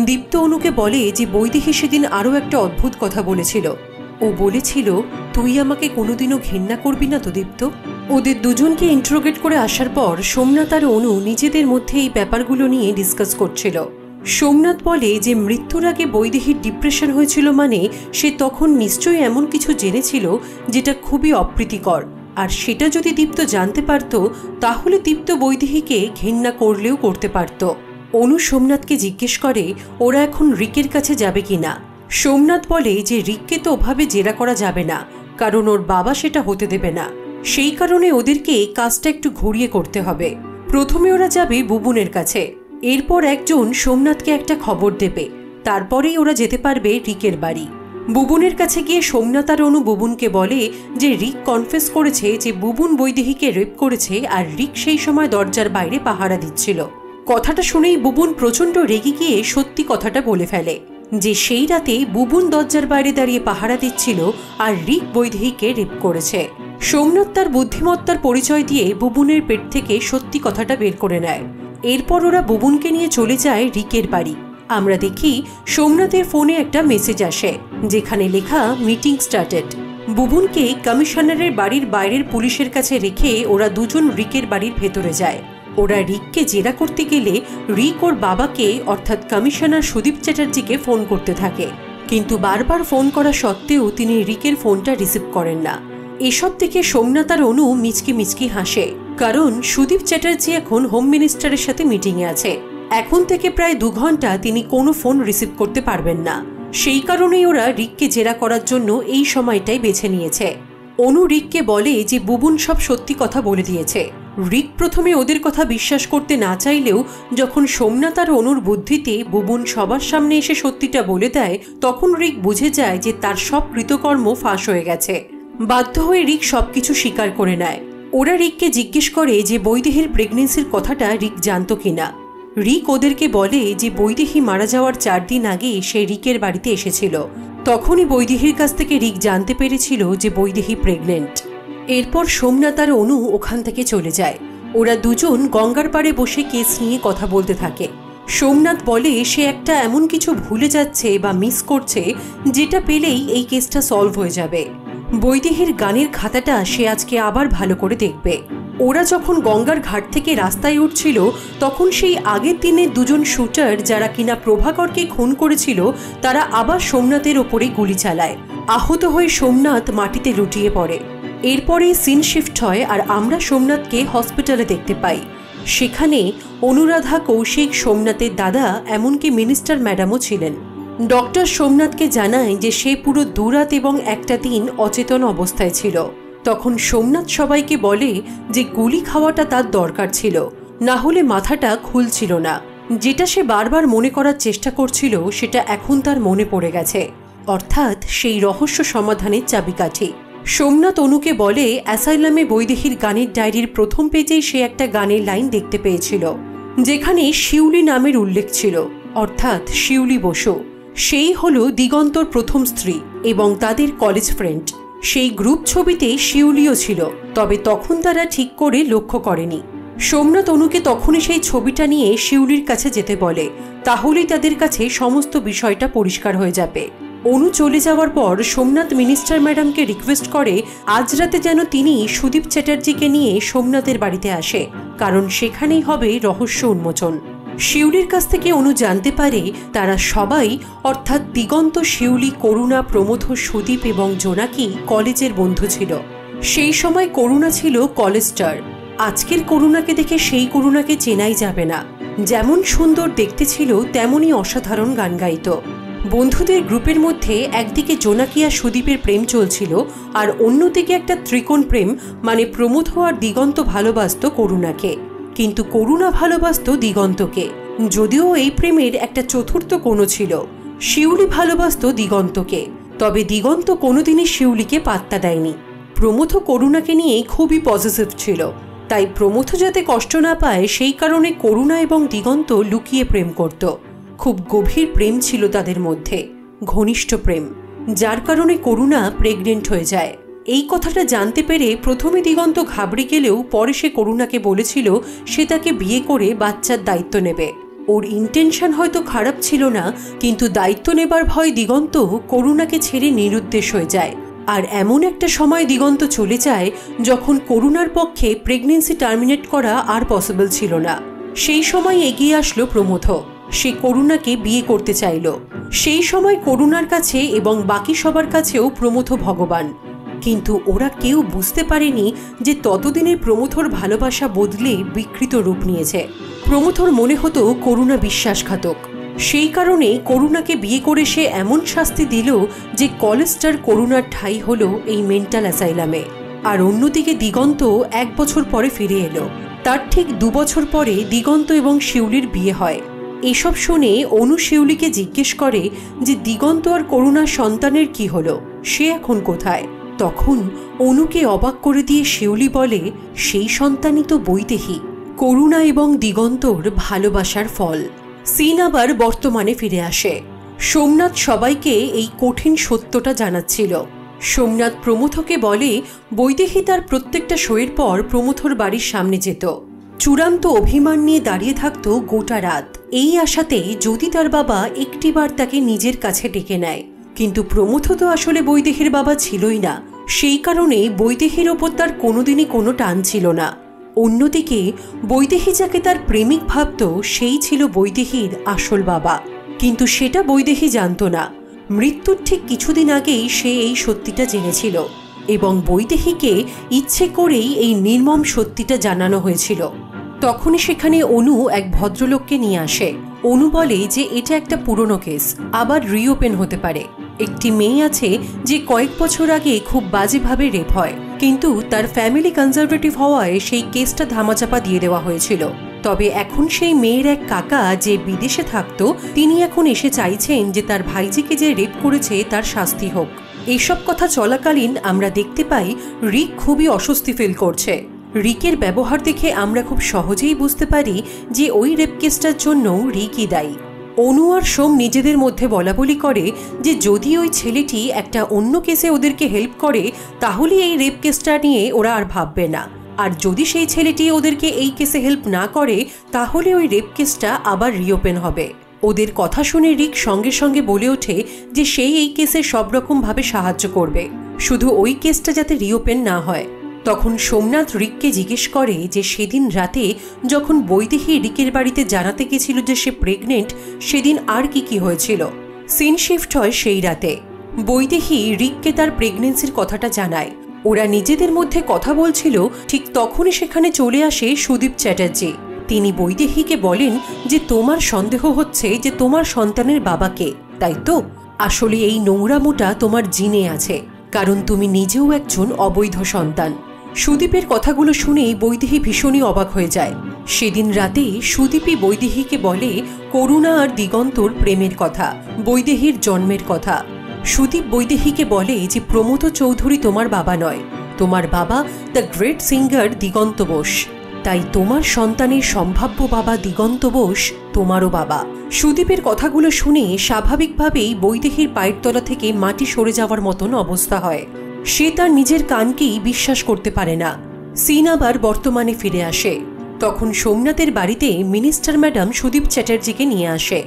দীপ্ত অনুকে বলে যে বৈদেহী সেদিন আরও একটা অদ্ভুত কথা বলেছিল। ও বলেছিল, তুই আমাকে কোনোদিনও ঘেন্না করবি না তো দীপ্ত? ওদের দুজনকে ইন্টারোগেট করে আসার পর সোমনাথ আর অনু নিজেদের মধ্যে এই ব্যাপারগুলো নিয়ে ডিসকাস করছিল। সোমনাথ বলে যে মৃত্যুর আগে বৈদেহীর ডিপ্রেশন হয়েছিল মানে সে তখন নিশ্চয়ই এমন কিছু জেনেছিল যেটা খুবই অপ্রীতিকর, আর সেটা যদি দীপ্ত জানতে পারত তাহলে দীপ্ত বৈদেহীকে ঘেন্না করলেও করতে পারত। অনু সোমনাথকে জিজ্ঞেস করে ওরা এখন রিকের কাছে যাবে কিনা। সোমনাথ বলে যে রিককে তো ওভাবে জেরা করা যাবে না, কারণ ওর বাবা সেটা হতে দেবে না, সেই কারণে ওদেরকে কাজটা একটু ঘুরিয়ে করতে হবে। প্রথমে ওরা যাবে বুবুনের কাছে, এরপর একজন সোমনাথকে একটা খবর দেবে, তারপরেই ওরা যেতে পারবে রিকের বাড়ি। বুবুনের কাছে গিয়ে সোমনাথ আর অনু বুবুনকে বলে যে রিক কনফেস করেছে যে বুবুন বৈদেহীকে রেপ করেছে আর রিক সেই সময় দরজার বাইরে পাহারা দিচ্ছিল। কথাটা শুনেই বুবুন প্রচণ্ড রেগে গিয়ে সত্যি কথাটা বলে ফেলে যে সেই রাতে বুবুন দরজার বাইরে দাঁড়িয়ে পাহারা দিচ্ছিল আর রিক বৈদেহীকে রেপ করেছে। সোমনাথ তার বুদ্ধিমত্তার পরিচয় দিয়ে বুবুনের পেট থেকে সত্যি কথাটা বের করে নেয়। এরপর ওরা বুবুনকে নিয়ে চলে যায় রিকের বাড়ি। আমরা দেখি সোমনাথের ফোনে একটা মেসেজ আসে যেখানে লেখা মিটিং স্টার্টেড। বুবুনকে কমিশনারের বাড়ির বাইরের পুলিশের কাছে রেখে ওরা দুজন রিকের বাড়ির ভেতরে যায়। ওরা রিককে জেরা করতে গেলে রিক ওর বাবাকে অর্থাৎ কমিশনার সুদীপ চ্যাটার্জিকে ফোন করতে থাকে, কিন্তু বারবার ফোন করা সত্ত্বেও তিনি রিকের ফোনটা রিসিভ করেন না। এসব দেখে সোমনাথ আর অনু মিচকি মিচকি হাসে, কারণ সুদীপ চ্যাটার্জি এখন হোম মিনিস্টারের সাথে মিটিংয়ে আছে। এখন থেকে প্রায় 2 ঘন্টা তিনি কোনো ফোন রিসিভ করতে পারবেন না, সেই কারণেই ওরা রিককে জেরা করার জন্য এই সময়টাই বেছে নিয়েছে। অনু রিককে বলে যে বুবুন সব সত্যি কথা বলে দিয়েছে। রিক প্রথমে ওদের কথা বিশ্বাস করতে না চাইলেও যখন সোমনাথ আর অনুর বুদ্ধিতে বুবুন সবার সামনে এসে সত্যিটা বলে দেয় তখন রিক বুঝে যায় যে তার সব কৃতকর্ম ফাঁস হয়ে গেছে। বাধ্য হয়ে রিক সবকিছু স্বীকার করে নেয়। ওরা রিককে জিজ্ঞেস করে যে বৈদেহীর প্রেগনেন্সির কথাটা রিক জানতো কিনা। রিক ওদেরকে বলে যে বৈদেহী মারা যাওয়ার 4 দিন আগে সে রিকের বাড়িতে এসেছিল, তখনই বৈদেহীর কাছ থেকে রিক জানতে পেরেছিল যে বৈদেহী প্রেগনেন্ট। এরপর সোমনাথ আর অনু ওখান থেকে চলে যায়। ওরা দুজন গঙ্গার পাড়ে বসে কেস নিয়ে কথা বলতে থাকে। সোমনাথ বলে সে একটা এমন কিছু ভুলে যাচ্ছে বা মিস করছে যেটা পেলেই এই কেসটা সলভ হয়ে যাবে। বৈদেহীর গানের খাতাটা সে আজকে আবার ভালো করে দেখবে। ওরা যখন গঙ্গার ঘাট থেকে রাস্তায় উঠছিল তখন সেই আগের দিনের দুজন শুটার যারা কিনা প্রভাকরকে খুন করেছিল তারা আবার সোমনাথের ওপরে গুলি চালায়। আহত হয়ে সোমনাথ মাটিতে লুটিয়ে পড়ে। এরপরে সিন শিফট হয় আর আমরা সোমনাথকে হসপিটালে দেখতে পাই। সেখানে অনুরাধা, কৌশিক, সোমনাথের দাদা, এমনকি মিনিস্টার ম্যাডামও ছিলেন। ডক্টর সোমনাথকে জানায় যে সে পুরো 2 রাত এবং 1টা দিন অচেতন অবস্থায় ছিল। তখন সোমনাথ সবাইকে বলে যে গুলি খাওয়াটা তার দরকার ছিল, না হলে মাথাটা খুলছিল না। যেটা সে বারবার মনে করার চেষ্টা করছিল সেটা এখন তার মনে পড়ে গেছে, অর্থাৎ সেই রহস্য সমাধানের চাবিকাঠি। সোমনাথ অনুকে বলে অ্যাসাইলামে বৈদেহীর গানের ডায়েরির প্রথম পেজেই সে একটা গানের লাইন দেখতে পেয়েছিল যেখানে শিউলি নামের উল্লেখ ছিল, অর্থাৎ শিউলি বসু। সেই হলো দিগন্তর প্রথম স্ত্রী এবং তাদের কলেজ ফ্রেন্ড। সেই গ্রুপ ছবিতে শিউলিও ছিল, তবে তখন তারা ঠিক করে লক্ষ্য করেনি। সোমনাথ অনুকে তখনই সেই ছবিটা নিয়ে শিউলির কাছে যেতে বলে, তাহলেই তাদের কাছে সমস্ত বিষয়টা পরিষ্কার হয়ে যাবে। অনু চলে যাওয়ার পর সোমনাথ মিনিস্টার ম্যাডামকে রিকোয়েস্ট করে আজ রাতে যেন তিনি সুদীপ চ্যাটার্জিকে নিয়ে সোমনাথের বাড়িতে আসে, কারণ সেখানেই হবে রহস্য উন্মোচন। শিউলির কাছ থেকে অনু জানতে পারে তারা সবাই, অর্থাৎ দিগন্ত, শিউলি, করুণা, প্রমথ, সুদীপ এবং জোনাকি কলেজের বন্ধু ছিল। সেই সময় করুণা ছিল কলেজ স্টার। আজকের করুণাকে দেখে সেই করুণাকে চেনাই যাবে না। যেমন সুন্দর দেখতে ছিল তেমনই অসাধারণ গান গাইত। বন্ধুদের গ্রুপের মধ্যে একদিকে জোনাকি আর সুদীপের প্রেম চলছিল আর অন্যদিকে একটা ত্রিকোণ প্রেম, মানে প্রমথ আর দিগন্ত ভালোবাসত করুণাকে, কিন্তু করুণা ভালোবাসত দিগন্তকে। যদিও এই প্রেমের একটা চতুর্থ কোণও ছিল, শিউলি ভালোবাসত দিগন্তকে, তবে দিগন্ত কোনোদিনই শিউলিকে পাত্তা দেয়নি। প্রমথ করুণাকে নিয়ে খুবই পজিটিভ ছিল, তাই প্রমথ যাতে কষ্ট না পায় সেই কারণে করুণা এবং দিগন্ত লুকিয়ে প্রেম করত। খুব গভীর প্রেম ছিল তাদের মধ্যে, ঘনিষ্ঠ প্রেম, যার কারণে করুণা প্রেগনেন্ট হয়ে যায়। এই কথাটা জানতে পেরে প্রথমে দিগন্ত ঘাবড়ে গেলেও পরে সে করুণাকে বলেছিল সে তাকে বিয়ে করে বাচ্চার দায়িত্ব নেবে। ওর ইন্টেনশন হয়তো খারাপ ছিল না, কিন্তু দায়িত্ব নেবার ভয় দিগন্ত করুণাকে ছেড়ে নিরুদ্দেশ হয়ে যায়। আর এমন একটা সময় দিগন্ত চলে যায় যখন করুণার পক্ষে প্রেগনেন্সি টার্মিনেট করা আর পসিবল ছিল না। সেই সময় এগিয়ে আসলো প্রমথ। সে করুণাকে বিয়ে করতে চাইল। সেই সময় করুণার কাছে এবং বাকি সবার কাছেও প্রমথ ভগবান, কিন্তু ওরা কেউ বুঝতে পারেনি যে ততদিনে প্রমথর ভালোবাসা বদলে বিকৃত রূপ নিয়েছে। প্রমথর মনে হতো করুণা বিশ্বাসঘাতক। সেই কারণে করুণাকে বিয়ে করে সে এমন শাস্তি দিল যে কলেজটার করুণার ঠাঁই হলো এই মেন্টাল অ্যাসাইলামে। আর অন্যদিকে দিগন্ত 1 বছর পরে ফিরে এলো। তার ঠিক 2 বছর পরে দিগন্ত এবং শিউলির বিয়ে হয়। এসব শুনে অনু শিউলিকে জিজ্ঞেস করে যে দিগন্ত আর করুণার সন্তানের কি হলো, সে এখন কোথায়। তখন অনুকে অবাক করে দিয়ে শিউলি বলে সেই সন্তানই তো বৈদেহী, করুণা এবং দিগন্তর ভালোবাসার ফল। সিন আবার বর্তমানে ফিরে আসে। সোমনাথ সবাইকে এই কঠিন সত্যটা জানাচ্ছিল। সোমনাথ প্রমথকে বলে বৈদেহী তার প্রত্যেকটা শোয়ের পর প্রমথর বাড়ির সামনে যেত, চূড়ান্ত অভিমান নিয়ে দাঁড়িয়ে থাকতো গোটা রাত, এই আশাতে যদি তার বাবা একটিবার তাকে নিজের কাছে ডেকে নেয়। কিন্তু প্রমথ তো আসলে বৈদেহীর বাবা ছিলই না, সেই কারণে বৈদেহীর ওপর তার কোনোদিনই কোনো টান ছিল না। অন্যদিকে বৈদেহী যাকে তার প্রেমিক ভাবত সেই ছিল বৈদেহীর আসল বাবা, কিন্তু সেটা বৈদেহী জানত না। মৃত্যুর ঠিক কিছুদিন আগেই সে এই সত্যিটা জেনেছিল এবং বৈদেহীকে ইচ্ছে করেই এই নির্মম সত্যিটা জানানো হয়েছিল। তখনই সেখানে অনু এক ভদ্রলোককে নিয়ে আসে। অনু বলে যে এটা একটা পুরনো কেস, আবার রিওপেন হতে পারে। একটি মেয়ে আছে যে কয়েক বছর আগে খুব বাজেভাবে রেপ হয়, কিন্তু তার ফ্যামিলি কনজারভেটিভ হওয়ায় সেই কেসটা ধামাচাপা দিয়ে দেওয়া হয়েছিল। তবে এখন সেই মেয়ের এক কাকা যে বিদেশে থাকতো তিনি এখন এসে চাইছেন যে তার ভাইজিকে যে রেপ করেছে তার শাস্তি হোক। এইসব কথা চলাকালীন আমরা দেখতে পাই রিক খুবই অস্বস্তি ফিল করছে। রিকের ব্যবহার দেখে আমরা খুব সহজেই বুঝতে পারি যে ওই রেপ কেসটার জন্য রিকই দায়ী। অনু আর সোম নিজেদের মধ্যে বলাবলি করে যে যদি ওই ছেলেটি একটা অন্য কেসে ওদেরকে হেল্প করে তাহলে এই রেপ কেসটা নিয়ে ওরা আর ভাববে না, আর যদি সেই ছেলেটি ওদেরকে এই কেসে হেল্প না করে তাহলে ওই রেপ কেসটা আবার রিওপেন হবে। ওদের কথা শুনে রিক সঙ্গে সঙ্গে বলে ওঠে যে সেই এই কেসে সব রকমভাবে সাহায্য করবে, শুধু ওই কেসটা যাতে রিওপেন না হয়। তখন সোমনাথ রিককে জিজ্ঞেস করে যে সেদিন রাতে যখন বৈদেহী রিকের বাড়িতে জানাতে গেছিল যে সে প্রেগনেন্ট, সেদিন আর কি কি হয়েছিল। সিন শিফট হয় সেই রাতে। বৈদেহী রিককে তার প্রেগনেন্সির কথাটা জানায়। ওরা নিজেদের মধ্যে কথা বলছিল, ঠিক তখনই সেখানে চলে আসে সুদীপ চ্যাটার্জি। তিনি বৈদেহীকে বলেন যে তোমার সন্দেহ হচ্ছে যে তোমার সন্তানের বাবাকে, তাই তো? আসলে এই নোংরামোটা তোমার জিনে আছে, কারণ তুমি নিজেও একজন অবৈধ সন্তান। সুদীপের কথাগুলো শুনেই বৈদেহী ভীষণই অবাক হয়ে যায়। সেদিন রাতে সুদীপই বৈদেহীকে বলে করুণা আর দিগন্তর প্রেমের কথা, বৈদেহীর জন্মের কথা। সুদীপ বৈদেহীকে বলে যে প্রমোদ চৌধুরী তোমার বাবা নয়, তোমার বাবা দ্য গ্রেট সিঙ্গার দিগন্ত বোস, তাই তোমার সন্তানের সম্ভাব্য বাবা দিগন্ত বোস তোমারও বাবা। সুদীপের কথাগুলো শুনে স্বাভাবিকভাবেই বৈদেহীর পায়ের তলা থেকে মাটি সরে যাওয়ার মতন অবস্থা হয়। সে তার নিজের কানকেই বিশ্বাস করতে পারে না। সিন আবার বর্তমানে ফিরে আসে। তখন সোমনাথের বাড়িতে মিনিস্টার ম্যাডাম সুদীপ চ্যাটার্জিকে নিয়ে আসে।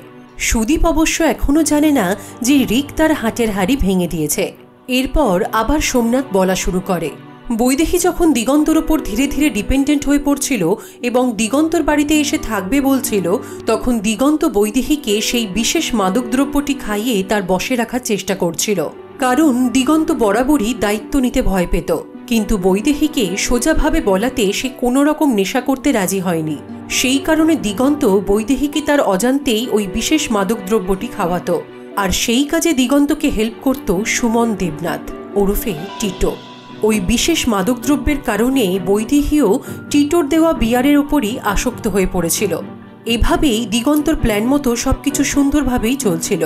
সুদীপ অবশ্য এখনো জানে না যে রিক তার হাটের হাড়ি ভেঙে দিয়েছে। এরপর আবার সোমনাথ বলা শুরু করে। বৈদেহী যখন দিগন্তর ওপর ধীরে ধীরে ডিপেন্ডেন্ট হয়ে পড়ছিল এবং দিগন্তর বাড়িতে এসে থাকবে বলছিল, তখন দিগন্ত বৈদেহীকে সেই বিশেষ মাদকদ্রব্যটি খাইয়ে তার বশে রাখার চেষ্টা করছিল, কারণ দিগন্ত বরাবরই দায়িত্ব নিতে ভয় পেত। কিন্তু বৈদেহীকে সোজাভাবে বলাতে সে কোনো রকম নেশা করতে রাজি হয়নি। সেই কারণে দিগন্ত বৈদেহীকে তার অজান্তেই ওই বিশেষ মাদকদ্রব্যটি খাওয়াতো। আর সেই কাজে দিগন্তকে হেল্প করত সুমন দেবনাথ ওরফে টিটো। ওই বিশেষ মাদকদ্রব্যের কারণে বৈদেহীও টিটোর দেওয়া বিয়ারের ওপরই আসক্ত হয়ে পড়েছিল। এভাবেই দিগন্তর প্ল্যান মতো সবকিছু সুন্দরভাবেই চলছিল।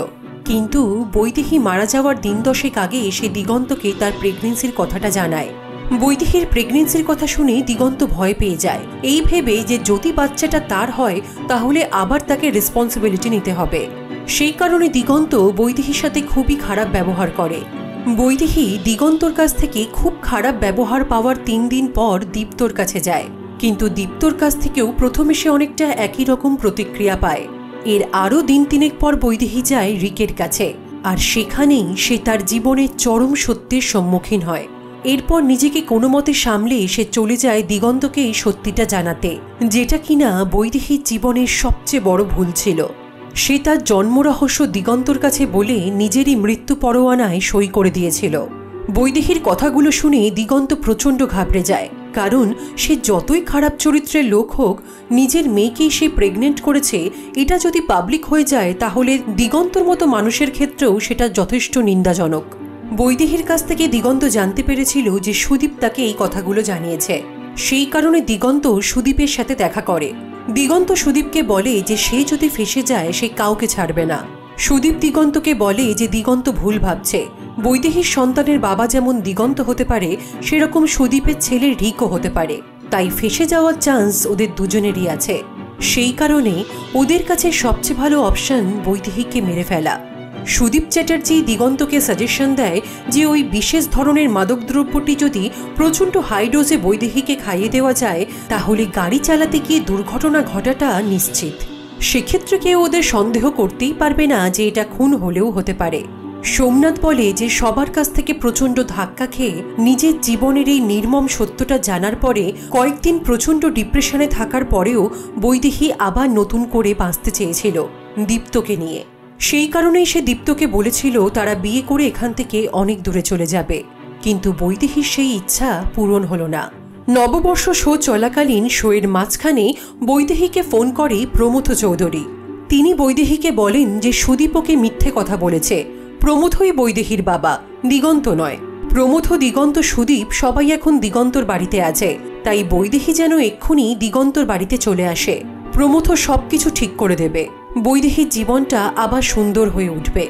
কিন্তু বৈদেহী মারা যাওয়ার দিন 10 আগে সে দিগন্তকে তার প্রেগনেন্সির কথাটা জানায়। বৈদেহীর প্রেগনেন্সির কথা শুনে দিগন্ত ভয় পেয়ে যায়, এই ভেবে যে যদি বাচ্চাটা তার হয় তাহলে আবার তাকে রেসপন্সিবিলিটি নিতে হবে। সেই কারণে দিগন্ত বৈদেহীর সাথে খুবই খারাপ ব্যবহার করে। বৈদেহী দিগন্তর কাছ থেকে খুব খারাপ ব্যবহার পাওয়ার 3 দিন পর দীপ্তর কাছে যায়, কিন্তু দীপ্তর কাছ থেকেও প্রথমে সে অনেকটা একই রকম প্রতিক্রিয়া পায়। এর আরও দিন 3 পর বৈদেহী যায় রিকের কাছে, আর সেখানেই সে তার জীবনের চরম সত্যের সম্মুখীন হয়। এরপর নিজেকে কোনো মতে সামলে সে চলে যায় দিগন্তকে এই সত্যিটা জানাতে, যেটা কিনা বৈদেহীর জীবনের সবচেয়ে বড় ভুল ছিল। সে তার জন্মরহস্য দিগন্তর কাছে বলে নিজেরই মৃত্যু পরোয়ানায় সই করে দিয়েছিল। বৈদেহীর কথাগুলো শুনে দিগন্ত প্রচণ্ড ঘাবড়ে যায়, কারণ সে যতই খারাপ চরিত্রের লোক হোক, নিজের মেয়েকেই সে প্রেগনেন্ট করেছে, এটা যদি পাবলিক হয়ে যায় তাহলে দিগন্তর মতো মানুষের ক্ষেত্রেও সেটা যথেষ্ট নিন্দাজনক। বৈদেহীর কাছ থেকে দিগন্ত জানতে পেরেছিল যে সুদীপ তাকে এই কথাগুলো জানিয়েছে। সেই কারণে দিগন্ত সুদীপের সাথে দেখা করে। দিগন্ত সুদীপকে বলে যে সে যদি ফেঁসে যায় সে কাউকে ছাড়বে না। সুদীপ দিগন্তকে বলে যে দিগন্ত ভুল ভাবছে, বৈদেহীর সন্তানের বাবা যেমন দিগন্ত হতে পারে সেরকম সুদীপের ছেলে রিকও হতে পারে, তাই ফেঁসে যাওয়ার চান্স ওদের দুজনেরই আছে। সেই কারণে ওদের কাছে সবচেয়ে ভালো অপশন বৈদেহীকে মেরে ফেলা। সুদীপ চ্যাটার্জি দিগন্তকে সাজেশন দেয় যে ওই বিশেষ ধরনের মাদকদ্রব্যটি যদি প্রচণ্ড হাই ডোজে বৈদেহীকে খাইয়ে দেওয়া যায় তাহলে গাড়ি চালাতে গিয়ে দুর্ঘটনা ঘটাটা নিশ্চিত। সেক্ষেত্রে কেউ ওদের সন্দেহ করতেই পারবে না যে এটা খুন হলেও হতে পারে। সোমনাথ বলে যে সবার কাছ থেকে প্রচণ্ড ধাক্কা খেয়ে নিজের জীবনের এই নির্মম সত্যটা জানার পরে কয়েকদিন প্রচণ্ড ডিপ্রেশনে থাকার পরেও বৈদেহী আবার নতুন করে বাঁচতে চেয়েছিল দীপ্তকে নিয়ে। সেই কারণেই সে দীপ্তকে বলেছিল তারা বিয়ে করে এখান থেকে অনেক দূরে চলে যাবে, কিন্তু বৈদেহীর সেই ইচ্ছা পূরণ হলো না। নববর্ষ শো চলাকালীন শোয়ের মাঝখানে বৈদেহীকে ফোন করে প্রমথ চৌধুরী। তিনি বৈদেহীকে বলেন যে সুদীপ ওকে মিথ্যে কথা বলেছে, প্রমথই বৈদেহীর বাবা, দিগন্ত নয়। প্রমথ, দিগন্ত, সুদীপ সবাই এখন দিগন্তর বাড়িতে আছে, তাই বৈদেহী যেন এক্ষুনি দিগন্তর বাড়িতে চলে আসে। প্রমথ সবকিছু ঠিক করে দেবে, বৈদেহীর জীবনটা আবার সুন্দর হয়ে উঠবে।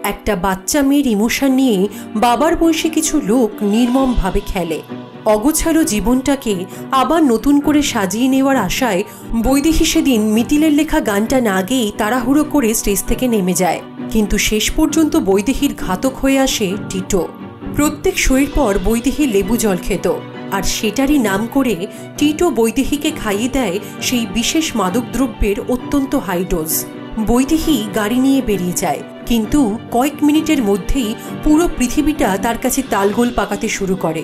একটা বাচ্চা মেয়ের ইমোশন নিয়ে বাবার বয়সী কিছু লোক নির্মমভাবে খেলে। অগোছালো জীবনটাকে আবার নতুন করে সাজিয়ে নেওয়ার আশায় বৈদেহী সেদিন মিতিলের লেখা গানটা না গেয়েই তাড়াহুড়ো করে স্টেজ থেকে নেমে যায়। কিন্তু শেষ পর্যন্ত বৈদেহীর ঘাতক হয়ে আসে টিটো। প্রত্যেক শোয়ের পর বৈদেহী লেবু জল খেত, আর সেটারই নাম করে টিটো বৈদেহীকে খাইয়ে দেয় সেই বিশেষ মাদকদ্রব্যের অত্যন্ত হাই ডোজ। বৈদেহী গাড়ি নিয়ে বেরিয়ে যায়, কিন্তু কয়েক মিনিটের মধ্যেই পুরো পৃথিবীটা তার কাছে তালগোল পাকাতে শুরু করে।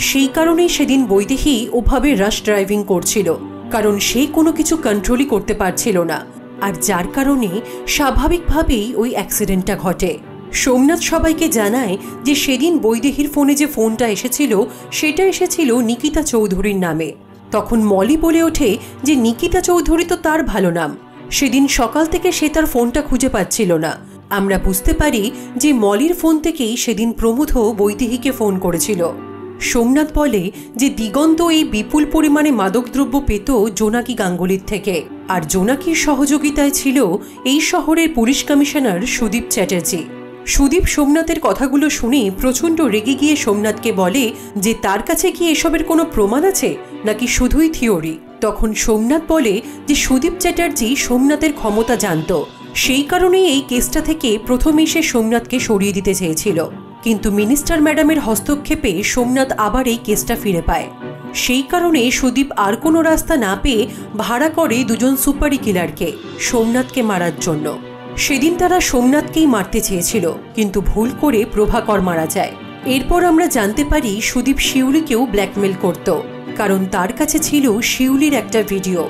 সেই কারণেই সেদিন বৈদেহী ওভাবে রাশ ড্রাইভিং করছিল, কারণ সে কোনো কিছু কন্ট্রোলই করতে পারছিল না, আর যার কারণে স্বাভাবিকভাবেই ওই অ্যাক্সিডেন্টটা ঘটে। সোমনাথ সবাইকে জানায় যে সেদিন বৈদেহীর ফোনে যে ফোনটা এসেছিল সেটা এসেছিল নিকিতা চৌধুরীর নামে। তখন মলি বলে ওঠে যে নিকিতা চৌধুরী তো তার ভালো নাম, সেদিন সকাল থেকে সে তার ফোনটা খুঁজে পাচ্ছিল না। আমরা বুঝতে পারি যে মলির ফোন থেকেই সেদিন প্রমোদ বৈদেহীকে ফোন করেছিল। সোমনাথ বলে যে দিগন্ত এই বিপুল পরিমাণে মাদকদ্রব্য পেত জোনাকি গাঙ্গুলির থেকে, আর জোনাকির সহযোগিতায় ছিল এই শহরের পুলিশ কমিশনার সুদীপ চ্যাটার্জি। সুদীপ সোমনাথের কথাগুলো শুনে প্রচণ্ড রেগে গিয়ে সোমনাথকে বলে যে তার কাছে কি এসবের কোনো প্রমাণ আছে নাকি শুধুই থিওরি। তখন সোমনাথ বলে যে সুদীপ চ্যাটার্জি সোমনাথের ক্ষমতা জানত, সেই কারণেই এই কেসটা থেকে প্রথমেই সে সোমনাথকে সরিয়ে দিতে চেয়েছিল। কিন্তু মিনিস্টার ম্যাডামের হস্তক্ষেপে সোমনাথ আবার এই কেসটা ফিরে পায়। সেই কারণে সুদীপ আর কোনো রাস্তা না পেয়ে ভাড়া করে দুজন সুপারি কিলারকে সোমনাথকে মারার জন্য। সেদিন তারা সোমনাথকেই মারতে চেয়েছিল, কিন্তু ভুল করে প্রভাকর মারা যায়। এরপর আমরা জানতে পারি সুদীপ শিউলিকেও ব্ল্যাকমেল করত, কারণ তার কাছে ছিল শিউলির একটা ভিডিও।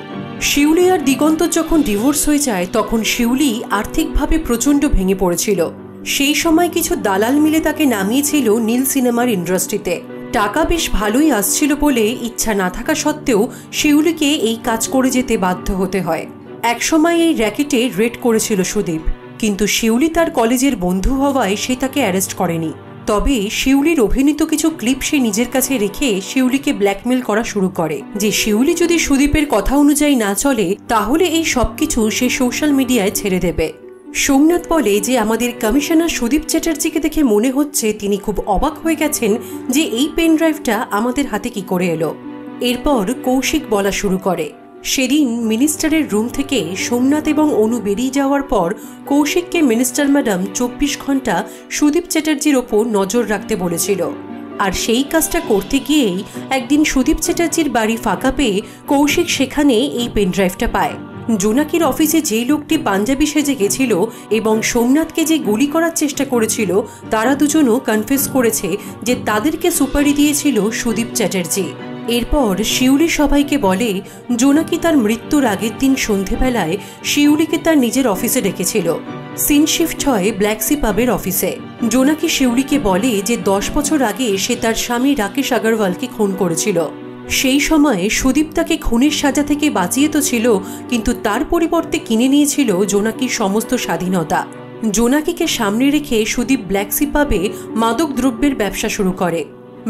শিউলি আর দিগন্ত যখন ডিভোর্স হয়ে যায় তখন শিউলি আর্থিকভাবে প্রচণ্ড ভেঙে পড়েছিল। সেই সময় কিছু দালাল মিলে তাকে নামিয়েছিল নীল সিনেমার ইন্ডাস্ট্রিতে। টাকা বেশ ভালোই আসছিল বলে ইচ্ছা না থাকা সত্ত্বেও শিউলিকে এই কাজ করে যেতে বাধ্য হতে হয়। একসময় এই র্যাকেটে রেড করেছিল সুদীপ, কিন্তু শিউলি তার কলেজের বন্ধু হওয়ায় সে তাকে অ্যারেস্ট করেনি। তবে শিউলির অভিনীত কিছু ক্লিপ সে নিজের কাছে রেখে শিউলিকে ব্ল্যাকমেল করা শুরু করে যে শিউলি যদি সুদীপের কথা অনুযায়ী না চলে তাহলে এই সবকিছু সে সোশ্যাল মিডিয়ায় ছেড়ে দেবে। সোমনাথ বলে যে আমাদের কমিশনার সুদীপ চ্যাটার্জিকে দেখে মনে হচ্ছে তিনি খুব অবাক হয়ে গেছেন যে এই পেন ড্রাইভটা আমাদের হাতে কি করে এলো। এরপর কৌশিক বলা শুরু করে, সেদিন মিনিস্টারের রুম থেকে সোমনাথ এবং অনু বেরিয়ে যাওয়ার পর কৌশিককে মিনিস্টার ম্যাডাম 24 ঘন্টা সুদীপ চ্যাটার্জির ওপর নজর রাখতে বলেছিল। আর সেই কাজটা করতে গিয়েই একদিন সুদীপ চ্যাটার্জির বাড়ি ফাঁকা পেয়ে কৌশিক সেখানে এই পেন ড্রাইভটা পায়। জোনাকির অফিসে যে লোকটি পাঞ্জাবি সেজে গেছিল এবং সোমনাথকে যে গুলি করার চেষ্টা করেছিল তারা দুজনও কনফেস করেছে যে তাদেরকে সুপারি দিয়েছিল সুদীপ চ্যাটার্জি। এরপর শিউলি সবাইকে বলে জোনাকি তার মৃত্যুর আগের দিন সন্ধেবেলায় শিউলিকে তার নিজের অফিসে ডেকেছিল। সিন শিফট হয় ব্ল্যাকসি পাবের অফিসে। জোনাকি শিউলিকে বলে যে 10 বছর আগে সে তার স্বামী রাকেশ আগরওয়ালকে খুন করেছিল। সেই সময়ে সুদীপ তাকে খুনের সাজা থেকে বাঁচিয়ে তো ছিল, কিন্তু তার পরিবর্তে কিনে নিয়েছিল জোনাকির সমস্ত স্বাধীনতা। জোনাকিকে সামনে রেখে সুদীপ ব্ল্যাকসি পাবে মাদক দ্রব্যের ব্যবসা শুরু করে।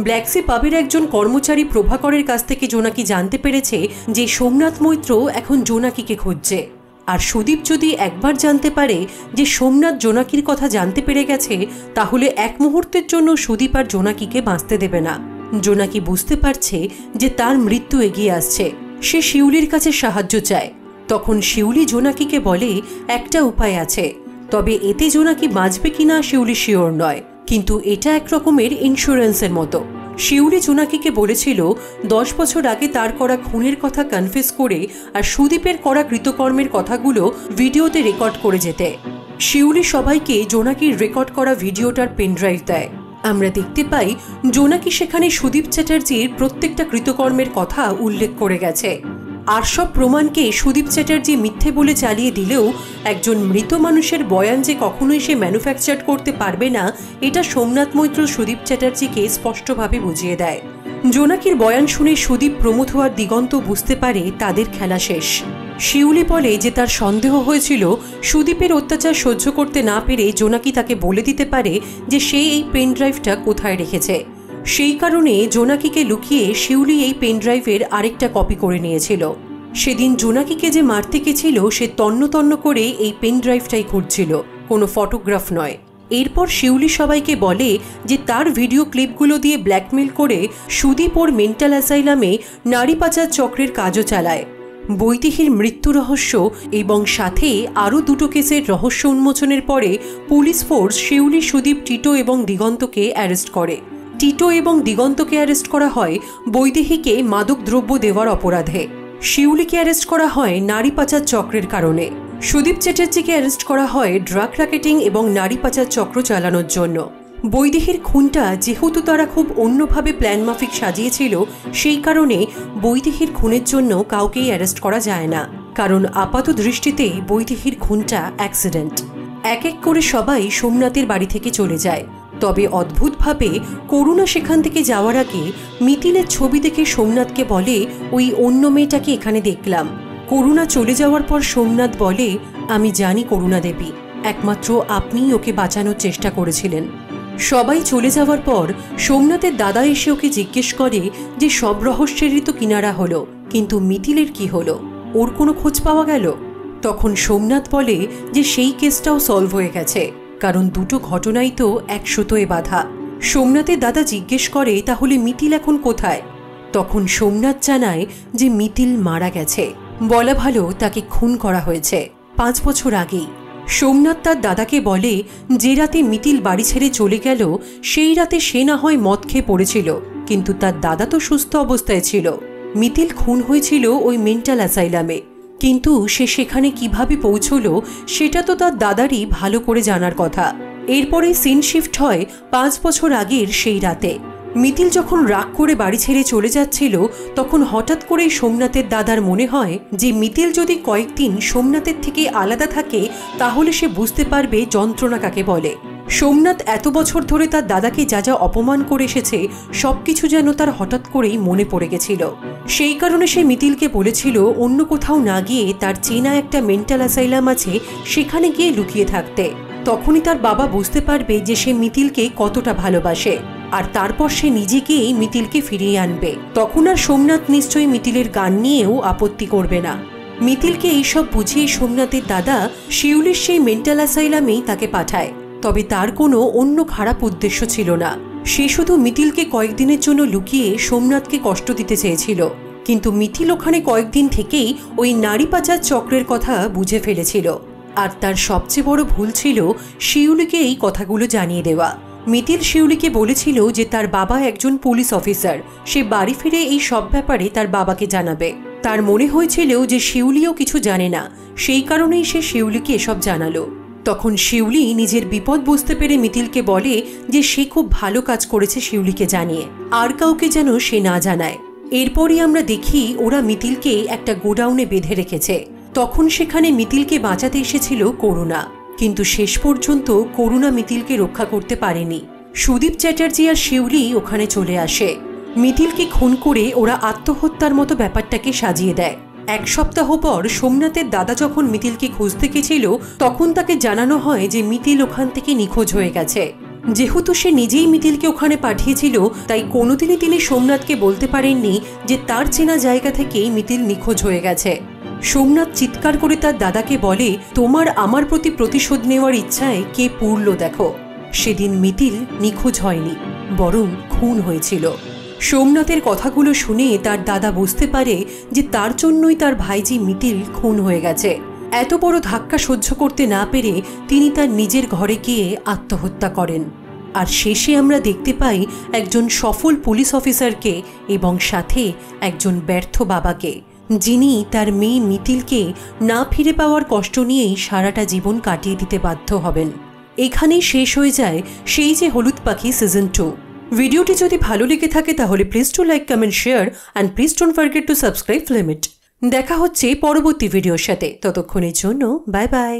ব্ল্যাকসি পাবের একজন কর্মচারী প্রভাকরের কাছ থেকে জোনাকি জানতে পেরেছে যে সোমনাথ মৈত্র এখন জোনাকিকে খুঁজছে। আর সুদীপ যদি একবার জানতে পারে যে সোমনাথ জোনাকির কথা জানতে পেরে গেছে তাহলে এক মুহূর্তের জন্য সুদীপ আর জোনাকিকে বাঁচতে দেবে না। জোনাকি বুঝতে পারছে যে তার মৃত্যু এগিয়ে আসছে, সে শিউলির কাছে সাহায্য চায়। তখন শিউলি জোনাকিকে বলে একটা উপায় আছে, তবে এতে জোনাকি বাঁচবে কিনা শিউলি শিওর নয়, কিন্তু এটা এক রকমের ইন্স্যুরেন্সের মতো। শিউলি জোনাকিকে বলেছিল 10 বছর আগে তার করা খুনের কথা কনফেস করে আর সুদীপের করা কৃতকর্মের কথাগুলো ভিডিওতে রেকর্ড করে যেতে। শিউলি সবাইকে জোনাকির রেকর্ড করা ভিডিওটার পেনড্রাইভ দেয়। আমরা দেখতে পাই জোনাকি সেখানে সুদীপ চ্যাটার্জির প্রত্যেকটা কৃতকর্মের কথা উল্লেখ করে গেছে। আর সব প্রমাণকে সুদীপ চ্যাটার্জি মিথ্যে বলে চালিয়ে দিলেও একজন মৃত মানুষের বয়ান যে কখনোই সে ম্যানুফ্যাকচার করতে পারবে না এটা সোমনাথ মৈত্র সুদীপ চ্যাটার্জিকে স্পষ্টভাবে বুঝিয়ে দেয়। জোনাকির বয়ান শুনে সুদীপ, প্রমথ আর দিগন্ত বুঝতে পারে তাদের খেলা শেষ। শিউলি বলে যে তার সন্দেহ হয়েছিল সুদীপের অত্যাচার সহ্য করতে না পেরে জোনাকি তাকে বলে দিতে পারে যে সে এই পেন ড্রাইভটা কোথায় রেখেছে। সেই কারণে জোনাকিকে লুকিয়ে শিউলি এই পেন ড্রাইভের আরেকটা কপি করে নিয়েছিল। সেদিন জোনাকিকে যে মারতে গেছিল সে তন্ন তন্ন করে এই পেন ড্রাইভটাই খুঁজছিল, কোনো ফটোগ্রাফ নয়। এরপর শিউলি সবাইকে বলে যে তার ভিডিও ক্লিপগুলো দিয়ে ব্ল্যাকমেল করে সুদীপ ওর মেন্টাল অ্যাসাইলামে নারী পাচার চক্রের কাজও চালায়। বৈদেহীর মৃত্যু রহস্য এবং সাথে আরও 2টো কেসের রহস্য উন্মোচনের পরে পুলিশ ফোর্স শিউলি, সুদীপ, টিটো এবং দিগন্তকে অ্যারেস্ট করে। টিটো এবং দিগন্তকে অ্যারেস্ট করা হয় বৈদেহীকে মাদক দ্রব্য দেওয়ার অপরাধে। শিউলিকে অ্যারেস্ট করা হয় নারী পাচার চক্রের কারণে। সুদীপ চ্যাটার্জিকে অ্যারেস্ট করা হয় ড্রাগ র্যাকেটিং এবং নারী পাচার চক্র চালানোর জন্য। বৈদেহীর খুনটা যেহেতু তারা খুব অন্যভাবে প্ল্যান মাফিক সাজিয়েছিল, সেই কারণে বৈদেহীর খুনের জন্য কাউকেই অ্যারেস্ট করা যায় না, কারণ আপাত দৃষ্টিতেই বৈদেহীর খুনটা অ্যাক্সিডেন্ট। এক এক করে সবাই সোমনাথের বাড়ি থেকে চলে যায়। তবে অদ্ভুতভাবে করুণা সেখান থেকে যাওয়ার আগে মিতিলের ছবি দেখে সোমনাথকে বলে, ওই অন্য মেয়েটাকে এখানে দেখলাম। করুণা চলে যাওয়ার পর সোমনাথ বলে, আমি জানি করুণা দেবী, একমাত্র আপনিই ওকে বাঁচানোর চেষ্টা করেছিলেন। সবাই চলে যাওয়ার পর সোমনাথের দাদা এসে ওকে জিজ্ঞেস করে যে সব রহস্যেরই তো কিনারা হলো, কিন্তু মিতিলের কি হলো, ওর কোনো খোঁজ পাওয়া গেল? তখন সোমনাথ বলে যে সেই কেসটাও সলভ হয়ে গেছে, কারণ 2টো ঘটনাই তো 1 সুতোয় বাঁধা। সোমনাথের দাদা জিজ্ঞেস করে, তাহলে মিতিল এখন কোথায়? তখন সোমনাথ জানায় যে মিতিল মারা গেছে, বলা ভালো তাকে খুন করা হয়েছে 5 বছর আগেই। সোমনাথ তার দাদাকে বলে, যে রাতে মিতিল বাড়ি ছেড়ে চলে গেল সেই রাতে সে না হয় মদ খেয়ে পড়েছিল, কিন্তু তার দাদা তো সুস্থ অবস্থায় ছিল। মিতিল খুন হয়েছিল ওই মেন্টাল অ্যাসাইলামে, কিন্তু সে সেখানে কিভাবে পৌঁছলো সেটা তো তার দাদারই ভালো করে জানার কথা। এরপরে সিন শিফট হয় 5 বছর আগের সেই রাতে। মিতিল যখন রাগ করে বাড়ি ছেড়ে চলে যাচ্ছিল, তখন হঠাৎ করেই সোমনাথের দাদার মনে হয় যে মিতিল যদি কয়েকদিন সোমনাথের থেকে আলাদা থাকে তাহলে সে বুঝতে পারবে যন্ত্রণা কাকে বলে। সোমনাথ এত বছর ধরে তার দাদাকে যা যা অপমান করে এসেছে সবকিছু যেন তার হঠাৎ করেই মনে পড়ে গেছিল। সেই কারণে সে মিতিলকে বলেছিল অন্য কোথাও না গিয়ে তার চেনা একটা মেন্টাল অ্যাসাইলাম আছে, সেখানে গিয়ে লুকিয়ে থাকতে। তখনই তার বাবা বুঝতে পারবে যে সে মিতিলকে কতটা ভালোবাসে, আর তারপর সে নিজে গিয়েই মিতিলকে ফিরিয়ে আনবে। তখন আর সোমনাথ নিশ্চয়ই মিতিলের গান নিয়েও আপত্তি করবে না। মিতিলকে এইসব বুঝিয়ে সোমনাথের দাদা শিউলির সেই মেন্টাল অ্যাসাইলামেই তাকে পাঠায়। তবে তার কোনো অন্য খারাপ উদ্দেশ্য ছিল না, সে শুধু মিতিলকে কয়েকদিনের জন্য লুকিয়ে সোমনাথকে কষ্ট দিতে চেয়েছিল। কিন্তু মিতিল ওখানে কয়েকদিন থেকেই ওই নারী পাচার চক্রের কথা বুঝে ফেলেছিল, আর তার সবচেয়ে বড় ভুল ছিল শিউলিকে এই কথাগুলো জানিয়ে দেওয়া। মিতিল শিউলিকে বলেছিল যে তার বাবা একজন পুলিশ অফিসার, সে বাড়ি ফিরে এই সব ব্যাপারে তার বাবাকে জানাবে। তার মনে হয়েছিল যে শিউলিও কিছু জানে না, সেই কারণেই সে শিউলিকে এসব জানালো। তখন শিউলি নিজের বিপদ বুঝতে পেরে মিতিলকে বলে যে সে খুব ভালো কাজ করেছে শিউলিকে জানিয়ে, আর কাউকে যেন সে না জানায়। এরপরই আমরা দেখি ওরা মিতিলকে একটা গোডাউনে বেঁধে রেখেছে। তখন সেখানে মিতিলকে বাঁচাতে এসেছিল করুণা, কিন্তু শেষ পর্যন্ত করুণা মিতিলকে রক্ষা করতে পারেনি। সুদীপ চ্যাটার্জি আর শিউলি ওখানে চলে আসে। মিতিলকে খুন করে ওরা আত্মহত্যার মতো ব্যাপারটাকে সাজিয়ে দেয়। 1 সপ্তাহ পর সোমনাথের দাদা যখন মিতিলকে খুঁজতে গেছিল, তখন তাকে জানানো হয় যে মিতিল ওখান থেকে নিখোঁজ হয়ে গেছে। যেহেতু সে নিজেই মিতিলকে ওখানে পাঠিয়েছিল, তাই কোনোদিনই তিনি সোমনাথকে বলতে পারেননি যে তার চেনা জায়গা থেকেই মিতিল নিখোঁজ হয়ে গেছে। সোমনাথ চিৎকার করে তার দাদাকে বলে, তোমার আমার প্রতি প্রতিশোধ নেওয়ার ইচ্ছায় কে পুরল দেখো। সেদিন মিতিল নিখোঁজ হয়নি, বরং খুন হয়েছিল। সোমনাথের কথাগুলো শুনে তার দাদা বুঝতে পারে যে তার জন্যই তার ভাইজি মিতিল খুন হয়ে গেছে। এত বড় ধাক্কা সহ্য করতে না পেরে তিনি তার নিজের ঘরে গিয়ে আত্মহত্যা করেন। আর শেষে আমরা দেখতে পাই একজন সফল পুলিশ অফিসারকে এবং সাথে একজন ব্যর্থ বাবাকে, যিনি তার মেয়ে মিতিলকে না ফিরে পাওয়ার কষ্ট নিয়েই সারাটা জীবন কাটিয়ে দিতে বাধ্য হবেন। এখানেই শেষ হয়ে যায় সেই যে হলুদ পাখি সিজন 2। ভিডিওটি যদি ভালো লেগে থাকে তাহলে please to like, comment, share and please don't forget to subscribe film ইট। দেখা হচ্ছে পরবর্তী ভিডিওর সাথে, ততক্ষণের জন্য বাই বাই।